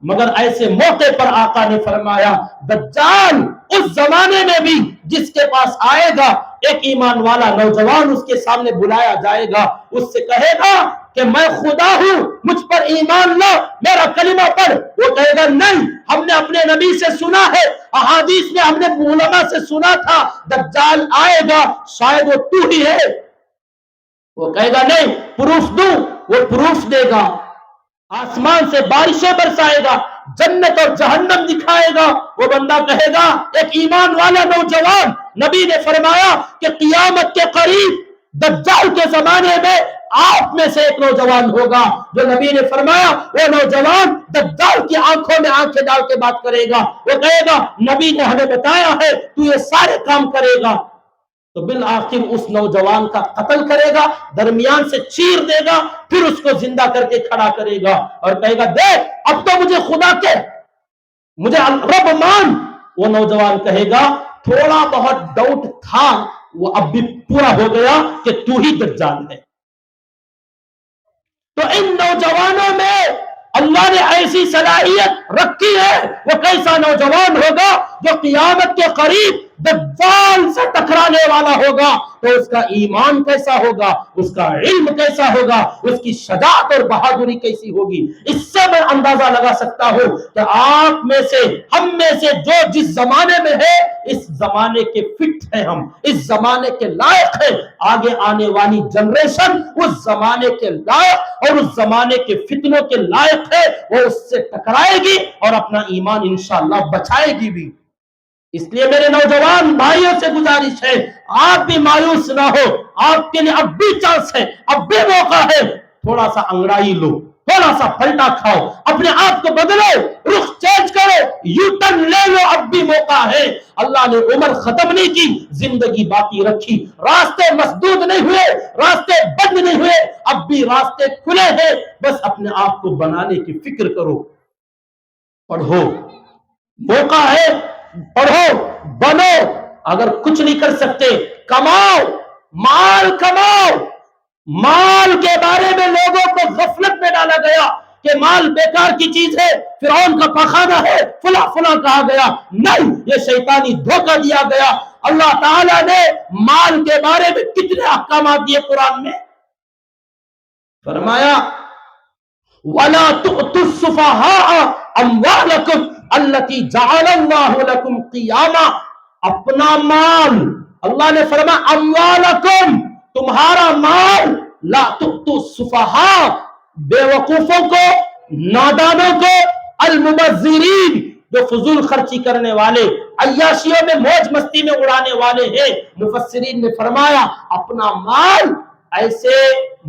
مگر ایسے موقع پر آقا نے فرمایا دجال اس زمانے میں بھی جس کے پاس آئے گا، ایک ایمان والا نوجوان اس کے سامنے بلایا جائے گا، اس سے کہے گا کہ میں خدا ہوں، مجھ پر ایمان لا، میرا کلمہ پڑھ. وہ کہے گا نہیں، ہم نے اپنے نبی سے سنا ہے، احادیث میں ہم نے علماء سے سنا تھا دجال آئے گا، شاید وہ تو ہی ہے. وہ کہے گا نہیں، پروف دوں. وہ پروف دے گا، آسمان سے بارشیں برسائے گا، جنت اور جہنم دکھائے گا. وہ بندہ کہے گا، ایک ایمان والا نوجوان، نبی نے فرمایا کہ قیامت کے قریب دجال کے زمانے میں آپ میں سے ایک نوجوان ہوگا جو نبی نے فرمایا وہ نوجوان دجال کی آنکھوں میں آنکھیں ڈال کے بات کرے گا. وہ کہے گا نبی نے ہمیں بتایا ہے تو یہ سارے کام کرے گا. تو بالآخر اس نوجوان کا قتل کرے گا، درمیان سے چیر دے گا، پھر اس کو زندہ کر کے کھڑا کرے گا اور کہے گا دیکھ اب تو مجھے خدا کہ مجھے رب مان. وہ نوجوان کہے گا تھوڑا بہت ڈاؤٹ تھا، وہ اب بھی پورا ہو گیا کہ تو ہی دجال ہے. تو ان نوجوانوں میں اللہ نے ایسی صلاحیت رکھی ہے. وہ کیسا نوجوان ہوگا جو قیامت کے قریب دجال سے ٹکرانے والا ہوگا، تو اس کا ایمان کیسا ہوگا، اس کا علم کیسا ہوگا، اس کی شجاعت اور بہادری کیسی ہوگی. اس سے میں اندازہ لگا سکتا ہوں کہ آپ میں سے، ہم میں سے جو جس زمانے میں ہے اس زمانے کے فٹ ہیں، ہم اس زمانے کے لائق ہیں. آگے آنے والی جنریشن اس زمانے کے لائق اور اس زمانے کے فتنوں کے لائق ہے، وہ اس سے ٹکرائے گی اور اپنا ایمان انشاءاللہ بچائے گی بھی. اس لیے میرے نوجوان بھائیوں سے گزارش ہے آپ بھی مایوس نہ ہو، آپ کے لیے اب بھی چانس ہے، اب بھی موقع ہے. تھوڑا سا انگڑائی لو، تھوڑا سا پلٹا کھاؤ، اپنے آپ کو بدلو، رخ چینج کرو، یو ٹرن لے لو، اب بھی موقع ہے. اللہ نے عمر ختم نہیں کی، زندگی باقی رکھی. راستے مسدود نہیں ہوئے، راستے بند نہیں ہوئے، اب بھی راستے کھلے ہیں. بس اپنے آپ کو بنانے کی فکر کرو، پڑھو، موقع ہے، پڑھو، بنو. اگر کچھ نہیں کر سکتے کماؤ، مال کماؤ. مال کے بارے میں لوگوں کو غفلت میں ڈالا گیا کہ مال بیکار کی چیز ہے، فرعون کا پاخانہ ہے، فلاں فلاں کہا گیا. نہیں، یہ شیطانی دھوکہ دیا گیا. اللہ تعالیٰ نے مال کے بارے میں کتنے احکامات دیے قرآن میں. فرمایا وَلَا تُؤْتُوا السُّفَهَاءَ أَمْوَالَكُمْ الَّتِي جَعَلَ اللَّهُ لَكُمْ قِيَامًا. اپنا مال، اللہ نے فرمایا اموالکم، تمہارا مال، لا تؤتوا السفہاء، بے وقوفوں کو، نادانوں کو، المبذرین، جو فضول خرچی کرنے والے، عیاشیوں میں موج مستی میں اڑانے والے ہیں. مفسرین نے فرمایا اپنا مال ایسے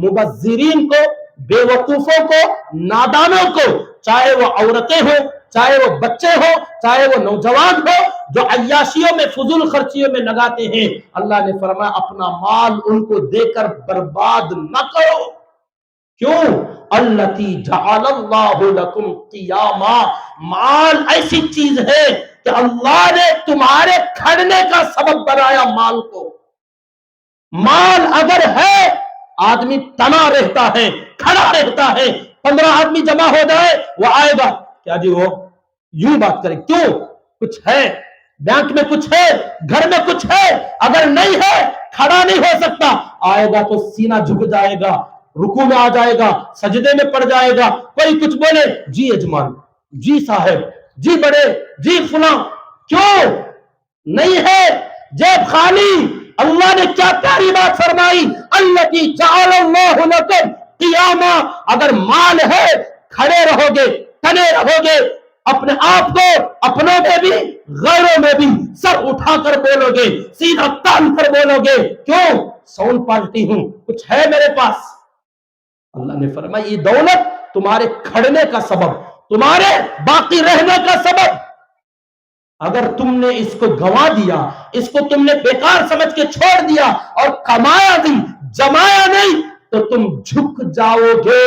مبذرین کو، بے وقوفوں کو، نادانوں کو، چاہے وہ عورتیں ہوں، چاہے وہ بچے ہو، چاہے وہ نوجوان ہو، جو عیاشیوں میں فضول خرچیوں میں لگاتے ہیں، اللہ نے فرمایا اپنا مال ان کو دے کر برباد نہ کرو. کیوں؟ التی جعل اللہ لکم قیاما. مال ایسی چیز ہے کہ اللہ نے تمہارے کھڑنے کا سبب بنایا مال کو. مال اگر ہے آدمی تنا رہتا ہے، کھڑا رہتا ہے. 15 آدمی جمع ہو جائے وہ آئے گا، کیا جی وہ یوں بات کرے، کیوں؟ کچھ ہے، بینک میں کچھ ہے، گھر میں کچھ ہے. اگر نہیں ہے کھڑا نہیں ہو سکتا، آئے گا تو سینہ جھک جائے گا، رکوع میں آ جائے گا، سجدے میں پڑ جائے گا. کوئی کچھ بولے جی یجمان، جی صاحب، جی بڑے، جی فلاں، کیوں نہیں ہے جیب خالی؟ اللہ نے کیا پیاری بات فرمائی، الذی جعل اللہ لکم قیاما، اگر مال ہے کھڑے رہو گے، تنے رہو گے، اپنے آپ کو اپنوں میں بھی غیروں میں بھی سر اٹھا کر بولو گے، سیدھا تان کر بولو گے، کیوں؟ ساؤنڈ پارٹی ہوں، کچھ ہے میرے پاس۔ اللہ نے فرمایا یہ دولت تمہارے کھڑنے کا سبب، تمہارے باقی رہنے کا سبب۔ اگر تم نے اس کو گنوا دیا، اس کو تم نے بیکار سمجھ کے چھوڑ دیا اور کمایا نہیں، جمایا نہیں، تو تم جھک جاؤ گے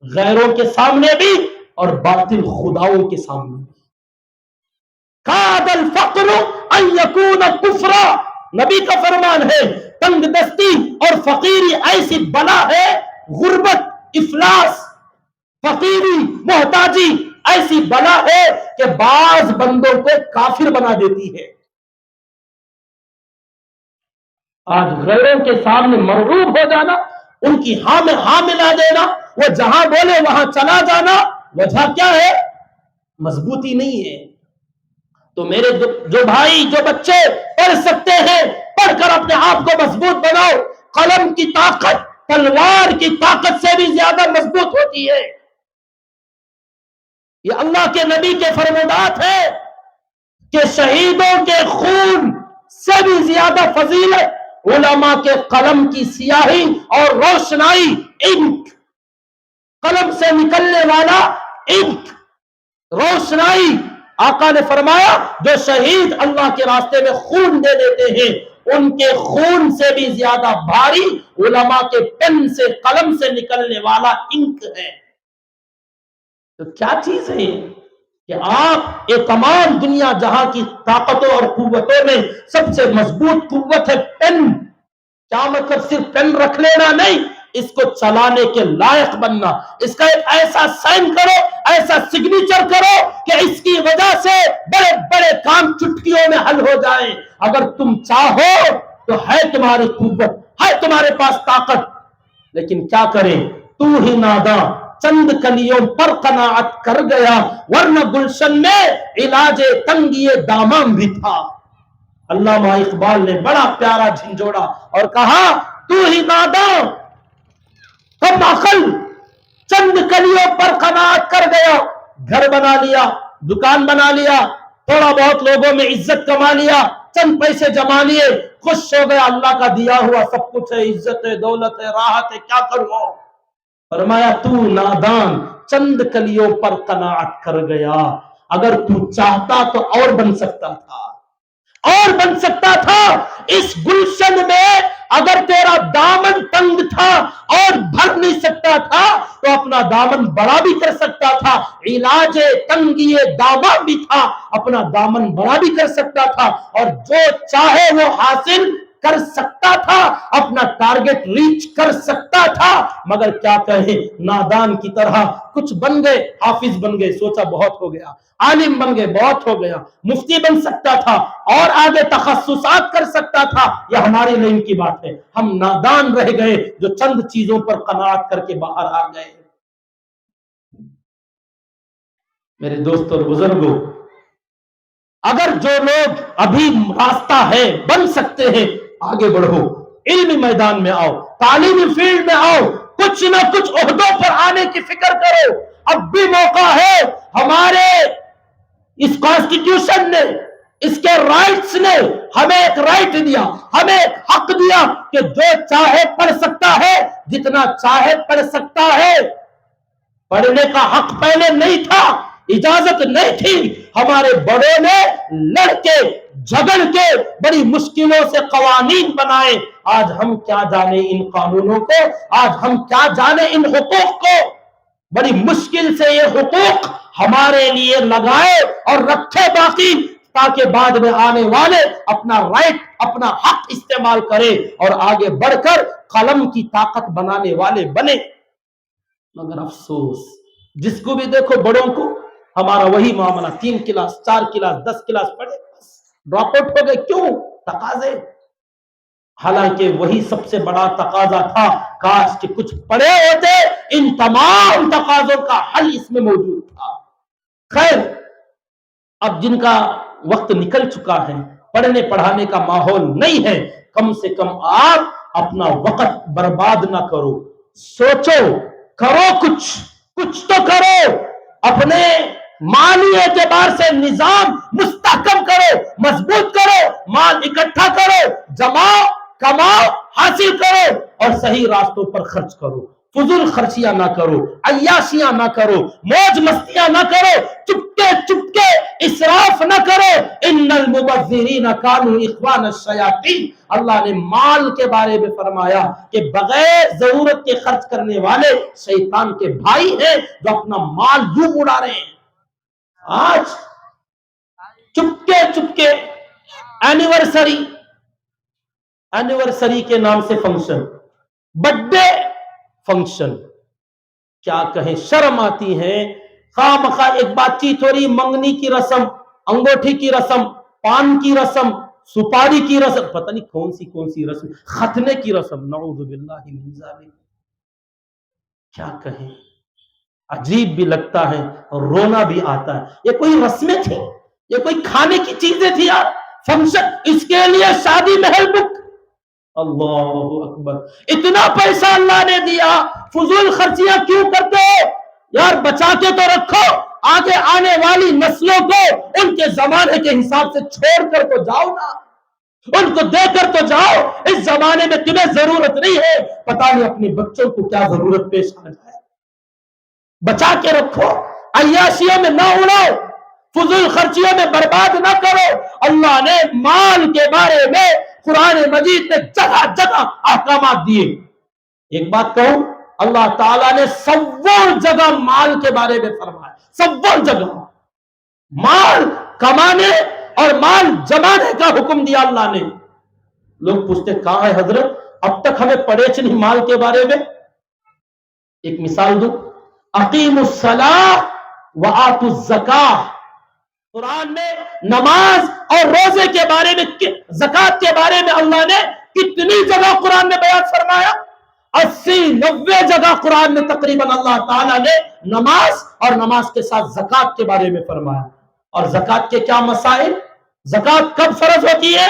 غیروں کے سامنے بھی اور باطل خداؤں کے سامنے بھی۔ کاد الفقر ان یکون کفرا، نبی کا فرمان ہے، تنگ دستی اور فقیری ایسی بلا ہے، غربت، افلاس، فقیری، محتاجی ایسی بلا ہے کہ بعض بندوں کو کافر بنا دیتی ہے۔ آج غیروں کے سامنے مغلوب ہو جانا، ان کی ہاں میں ہاں ملا دینا، وہ جہاں بولے وہاں چلا جانا، وجہ کیا ہے؟ مضبوطی نہیں ہے۔ تو میرے جو بھائی، جو بچے پڑھ سکتے ہیں، پڑھ کر اپنے آپ کو مضبوط بناؤ۔ قلم کی طاقت تلوار کی طاقت سے بھی زیادہ مضبوط ہوتی ہے۔ یہ اللہ کے نبی کے فرمودات ہے کہ شہیدوں کے خون سے بھی زیادہ فضیلت علماء کے قلم کی سیاہی اور روشنائی، انک، قلم سے نکلنے والا انک، روشنائی۔ آقا نے فرمایا جو شہید اللہ کے راستے میں خون دے دیتے ہیں، ان کے خون سے بھی زیادہ بھاری علماء کے پن سے، قلم سے نکلنے والا انک ہے۔ تو کیا چیز ہے کہ آپ یہ تمام دنیا جہاں کی طاقتوں اور قوتوں میں سب سے مضبوط قوت ہے پن۔ کیا مطلب؟ صرف پن رکھ لینا نہیں، اس کو چلانے کے لائق بننا، اس کا ایک ایسا سائن کرو، ایسا سگنیچر کرو کہ اس کی وجہ سے بڑے بڑے کام چٹکیوں میں حل ہو جائیں۔ اگر تم چاہو تو ہے تمہاری قوت، ہے تمہارے پاس طاقت، لیکن کیا کریں؟ تو ہی ناداں چند کلیوں پر قناعت کر گیا، ورنہ گلشن میں علاج تنگی دامام بھی تھا۔ علامہ اقبال نے بڑا پیارا جھنجھوڑا اور کہا تو ہی ناداں کم عقل چند کلیوں پر قناعت کر گیا، گھر بنا لیا، دکان بنا لیا، تھوڑا بہت لوگوں میں عزت کما لیا، چند پیسے جما لیے، خوش ہو گیا، اللہ کا دیا ہوا سب کچھ ہے، عزت ہے، دولت ہے، راحت ہے، کیا کروں؟ فرمایا تو نادان چند کلیوں پر قناعت کر گیا، اگر تو چاہتا تو اور بن سکتا تھا، اور بن سکتا تھا۔ اس گلشن میں اگر تیرا دامن تنگ تھا اور بھر نہیں سکتا تھا تو اپنا دامن بڑا بھی کر سکتا تھا، علاج تنگی دامن بھی تھا، اپنا دامن بڑا بھی کر سکتا تھا، اور جو چاہے وہ حاصل کر سکتا تھا، اپنا ٹارگٹ ریچ کر سکتا تھا۔ مگر کیا کہیں، نادان کی طرح کچھ بن گئے، حافظ بن گئے، سوچا بہت ہو گیا، عالم بن گئے، بہت ہو گیا، مفتی بن سکتا تھا اور آگے تخصصات کر سکتا تھا، یہ ہماری لائن کی بات ہے۔ ہم نادان رہ گئے جو چند چیزوں پر قناعت کر کے باہر آ گئے۔ میرے دوستوں اور بزرگوں، اگر جو لوگ ابھی راستہ ہے، بن سکتے ہیں، آگے بڑھو، علمی میدان میں آؤ، تعلیمی فیلڈ میں آؤ، کچھ نہ کچھ عہدوں پر آنے کی فکر کرو۔ اب بھی موقع ہے، ہمارے اس کانسٹیٹیوشن نے، اس کے رائٹس نے ہمیں ایک رائٹ دیا، ہمیں ایک حق دیا کہ جو چاہے پڑھ سکتا ہے، جتنا چاہے پڑھ سکتا ہے۔ پڑھنے کا حق پہلے نہیں تھا، اجازت نہیں تھی، ہمارے بڑوں نے لڑ کے جھگڑ کے بڑی مشکلوں سے قوانین بنائے۔ آج ہم کیا جانے ان قانونوں کو، آج ہم کیا جانے ان حقوق کو۔ بڑی مشکل سے یہ حقوق ہمارے لیے لگائے اور رکھے باقی، تاکہ بعد میں آنے والے اپنا رائٹ، اپنا حق استعمال کرے اور آگے بڑھ کر قلم کی طاقت بنانے والے بنے۔ مگر افسوس، جس کو بھی دیکھو بڑوں کو ہمارا وہی معاملہ، 3 کلاس 4 کلاس 10 کلاس پڑھے بس ڈراپ آؤٹ ہو گئے، کیوں؟ تقاضے۔ حالانکہ وہی سب سے بڑا تقاضا تھا، کاش کہ کچھ پڑھے ہوتے، ان تمام تقاضوں کا حل اس میں موجود تھا۔ خیر، اب جن کا وقت نکل چکا ہے، پڑھنے پڑھانے کا ماحول نہیں ہے، کم سے کم آپ اپنا وقت برباد نہ کرو، سوچو، کرو، کچھ تو کرو، اپنے مالی اعتبار سے نظام مستحکم کرو، مضبوط کرو، مال اکٹھا کرو، جماؤ، کماؤ، حاصل کرو اور صحیح راستوں پر خرچ کرو، فضول خرچیاں نہ کرو، عیاشیاں نہ کرو، موج مستیاں نہ کرو، چپکے اسراف نہ کرو، ان المبذرین کانوا اخوان الشیاطین۔ اللہ نے مال کے بارے میں فرمایا کہ بغیر ضرورت کے خرچ کرنے والے شیطان کے بھائی ہیں جو اپنا مال یوں اڑا رہے ہیں۔ آج چپکے اینیورسری کے نام سے فنکشن، برتھ ڈے فنکشن، کیا کہیں، شرم آتی ہے، خواہ مخواہ ایک بات چیت ہو رہی، منگنی کی رسم، انگوٹھی کی رسم، پان کی رسم، سپاری کی رسم، پتہ نہیں کون سی رسم، ختنے کی رسم، نعوذ باللہ من ذالک، کیا کہیں، عجیب بھی لگتا ہے اور رونا بھی آتا ہے۔ یہ کوئی رسمیں تھی؟ یہ کوئی کھانے کی چیزیں تھی یار؟ فنکشن، اس کے لیے شادی محل بک، اللہ اکبر، اتنا پیسہ اللہ نے دیا، فضول خرچیاں کیوں کرتے ہو یار؟ بچا کے تو رکھو، آگے آنے والی نسلوں کو ان کے زمانے کے حساب سے چھوڑ کر تو جاؤ نا، ان کو دے کر تو جاؤ۔ اس زمانے میں تمہیں ضرورت نہیں ہے، پتہ نہیں اپنے بچوں کو کیا ضرورت پیش آ جائے، بچا کے رکھو، عیاشیوں میں نہ اڑاؤ، فضول خرچیوں میں برباد نہ کرو۔ اللہ نے مال کے بارے میں قرآن مجید میں جگہ جگہ احکامات دیے۔ ایک بات کہوں، اللہ تعالیٰ نے سوال جگہ مال کے بارے میں فرمایا، سوال جگہ مال کمانے اور مال جمانے کا حکم دیا اللہ نے۔ لوگ پوچھتے کہاں ہے حضرت، اب تک ہمیں پڑھے نہیں مال کے بارے میں۔ ایک مثال دوں، اقیموا الصلاۃ وآتوا الزکاۃ، قرآن میں نماز اور روزے کے بارے میں، زکوٰۃ کے بارے میں اللہ نے کتنی جگہ قرآن میں بیان فرمایا؟ 80-90 جگہ قرآن میں تقریباً اللہ تعالیٰ نے نماز اور نماز کے ساتھ زکوٰۃ کے بارے میں فرمایا۔ اور زکوٰۃ کے کیا مسائل، زکوٰۃ کب فرض ہوتی ہے؟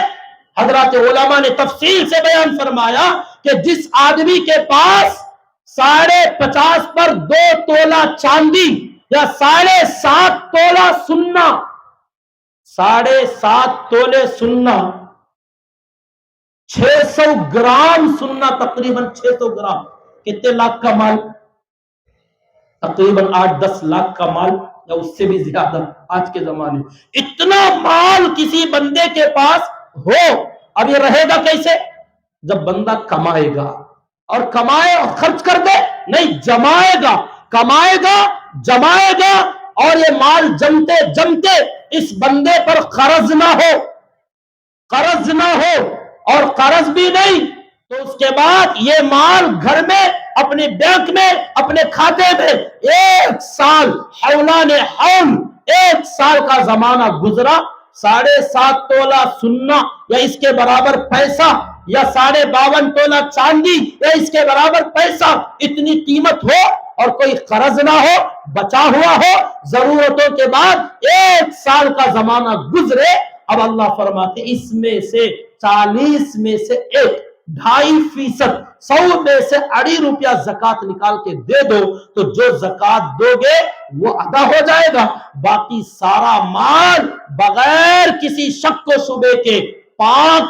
حضرات علماء نے تفصیل سے بیان فرمایا کہ جس آدمی کے پاس 50.5 پر 2 تولہ چاندی یا 7.5 تولہ سننا، 7.5 تولے سننا، 600 گرام سننا، تقریباً 600 گرام، کتنے لاکھ کا مال؟ تقریباً 8-10 لاکھ کا مال یا اس سے بھی زیادہ آج کے زمانے۔ اتنا مال کسی بندے کے پاس ہو، اب یہ رہے گا کیسے؟ جب بندہ کمائے گا، اور کمائے اور خرچ کر دے نہیں، جمائے گا، کمائے گا، جمائے گا، اور یہ مال جمتے جمتے اس بندے پر قرض نہ ہو، قرض نہ ہو، اور قرض بھی نہیں تو اس کے بعد یہ مال گھر میں، اپنے بینک میں، اپنے کھاتے میں 1 سال، حولان حول، 1 سال کا زمانہ گزرا، 7.5 تولہ سننا یا اس کے برابر پیسہ، یا 52.5 تولہ چاندی یا اس کے برابر پیسہ، اتنی قیمت ہو اور کوئی قرض نہ ہو، بچا ہوا ہو، ضرورتوں کے بعد 1 سال کا زمانہ گزرے، اب اللہ فرماتے اس میں سے 40 میں سے 2.5%، 100 میں سے 2.5 روپیہ زکوٰۃ نکال کے دے دو، تو جو زکوٰۃ دو گے وہ ادا ہو جائے گا، باقی سارا مال بغیر کسی شک و شبے کے پاک،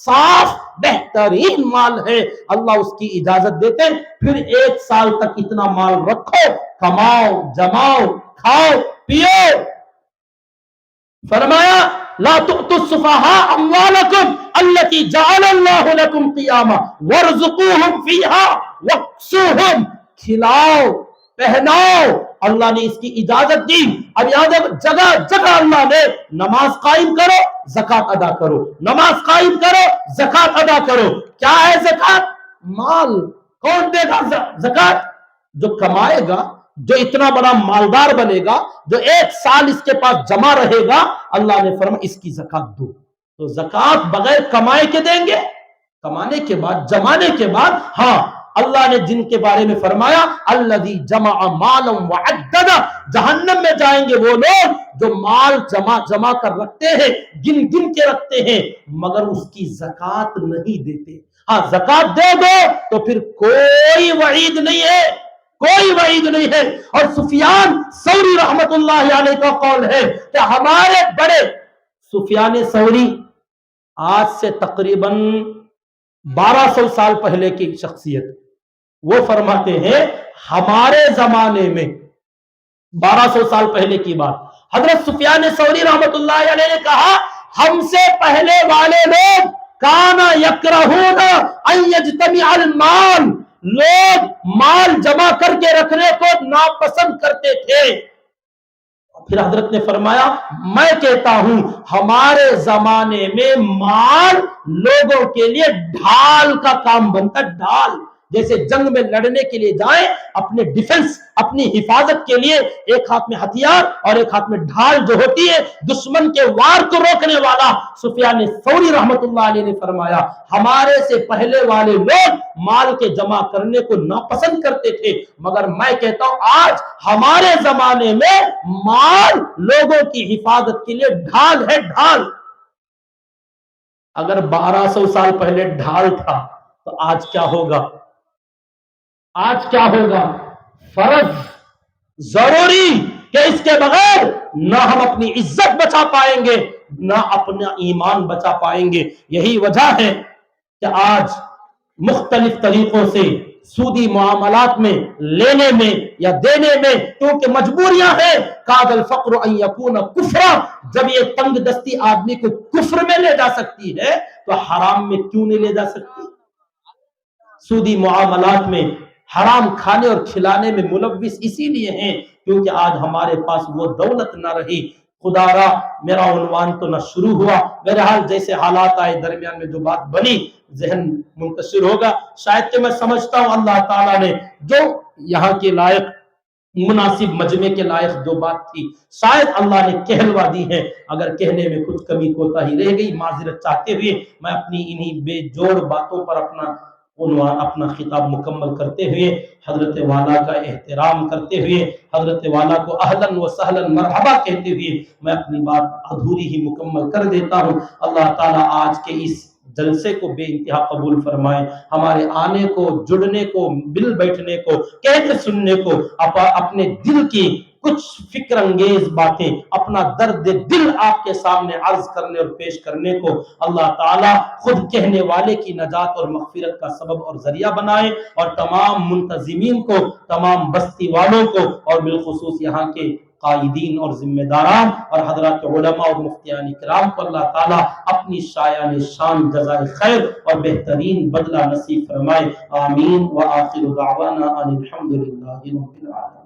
صاف، بہترین مال ہے، اللہ اس کی اجازت دیتے، پھر 1 سال تک اتنا مال رکھو، کماؤ، جماؤ، کھاؤ، پیو۔ فرمایا لا تؤتوا السفهاء اموالکم التي جعل اللہ لکم قیاما وارزقوہم فیہا واکسوہم، کھلاؤ، پہناؤ، اللہ نے اس کی اجازت دی۔ اب یاد ہے جگہ جگہ اللہ نے نماز قائم کرو، زکوٰۃ ادا کرو، نماز قائم کرو، زکوٰۃ ادا کرو۔ کیا ہے زکوٰۃ؟ مال۔ کون دے گا زکوٰۃ؟ جو کمائے گا، جو اتنا بڑا مالدار بنے گا، جو 1 سال اس کے پاس جمع رہے گا، اللہ نے فرمایا اس کی زکوٰۃ دو۔ تو زکوٰۃ بغیر کمائے کے دیں گے، کمانے کے بعد، جمانے کے بعد، ہاں اللہ نے جن کے بارے میں فرمایا الذی جمع مالا وعددا، جہنم میں جائیں گے وہ لوگ جو مال جمع کر رکھتے ہیں، گن گن کے رکھتے ہیں، مگر اس کی زکات نہیں دیتے۔ ہاں زکات دے دو تو پھر کوئی وعید نہیں ہے، کوئی وعید نہیں ہے۔ اور سفیان ثوری رحمت اللہ علیہ کا قول ہے کہ ہمارے بڑے سفیان ثوری آج سے تقریباً 1200 سال پہلے کی شخصیت، وہ فرماتے ہیں ہمارے زمانے میں 1200 سال پہلے کی بات، حضرت سفیان ثوری رحمت اللہ علیہ نے کہا ہم سے پہلے والے لوگ کانا یکرہون ان یجتمع المال، لوگ مال جمع کر کے رکھنے کو ناپسند کرتے تھے۔ پھر حضرت نے فرمایا میں کہتا ہوں ہمارے زمانے میں مال لوگوں کے لیے ڈھال کا کام بنتا، ڈھال، جیسے جنگ میں لڑنے کے لیے جائیں، اپنے ڈیفنس، اپنی حفاظت کے لیے ایک ہاتھ میں ہتھیار اور ایک ہاتھ میں ڈھال جو ہوتی ہے دشمن کے وار کو روکنے والا۔ سفیان ثوری رحمت اللہ علیہ نے فرمایا ہمارے سے پہلے والے لوگ مال کے جمع کرنے کو ناپسند کرتے تھے، مگر میں کہتا ہوں آج ہمارے زمانے میں مال لوگوں کی حفاظت کے لیے ڈھال ہے، ڈھال۔ اگر 1200 سال پہلے ڈھال تھا تو آج کیا ہوگا؟ آج کیا ہوگا؟ فرض، ضروری کہ اس کے بغیر نہ ہم اپنی عزت بچا پائیں گے نہ اپنا ایمان بچا پائیں گے۔ یہی وجہ ہے کہ آج مختلف طریقوں سے سودی معاملات میں، لینے میں یا دینے میں، کیونکہ مجبوریاں ہیں، کاد الفقر ان یکون کفرا، جب یہ تنگ دستی آدمی کو کفر میں لے جا سکتی ہے تو حرام میں کیوں نہیں لے جا سکتی؟ سودی معاملات میں حرام کھانے اور کھلانے میں ملوث اسی لیے ہیں کیونکہ آج ہمارے پاس وہ دولت نہ رہی۔ خدا را میرا عنوان تو نہ شروع ہوا، بہرحال جیسے حالات آئے درمیان میں جو بات بنی ذہن منتشر ہوگا۔ شاید کہ میں سمجھتا ہوں اللہ تعالیٰ نے جو یہاں کے لائق مناسب مجمع کے لائق جو بات تھی شاید اللہ نے کہلوا دی ہے، اگر کہنے میں کچھ کمی کوتاہی رہ گئی معذرت چاہتے ہوئے میں اپنی انہی بے جوڑ باتوں پر اپنا خطاب مکمل کرتے ہوئے حضرت والا کا احترام کرتے ہوئے حضرت والا کو اہلاً و سہلاً مرحبا کہتے ہوئے میں اپنی بات ادھوری ہی مکمل کر دیتا ہوں۔ اللہ تعالیٰ آج کے اس جلسے کو بے انتہا قبول فرمائے، ہمارے آنے کو، جڑنے کو، مل بیٹھنے کو، کہتے سننے کو، اپنے دل کی کچھ فکر انگیز باتیں، اپنا درد دل آپ کے سامنے عرض کرنے اور پیش کرنے کو اللہ تعالیٰ خود کہنے والے کی نجات اور مغفرت کا سبب اور ذریعہ بنائے، اور تمام منتظمین کو، تمام بستی والوں کو، اور بالخصوص یہاں کے قائدین اور ذمہ داران اور حضرات علماء اور مفتیان کرام کو اللہ تعالیٰ اپنی شایان شان جزائے خیر اور بہترین بدلہ نصیب فرمائے۔ آمین۔ وآخر دعوانا ان الحمد للہ رب العالمین۔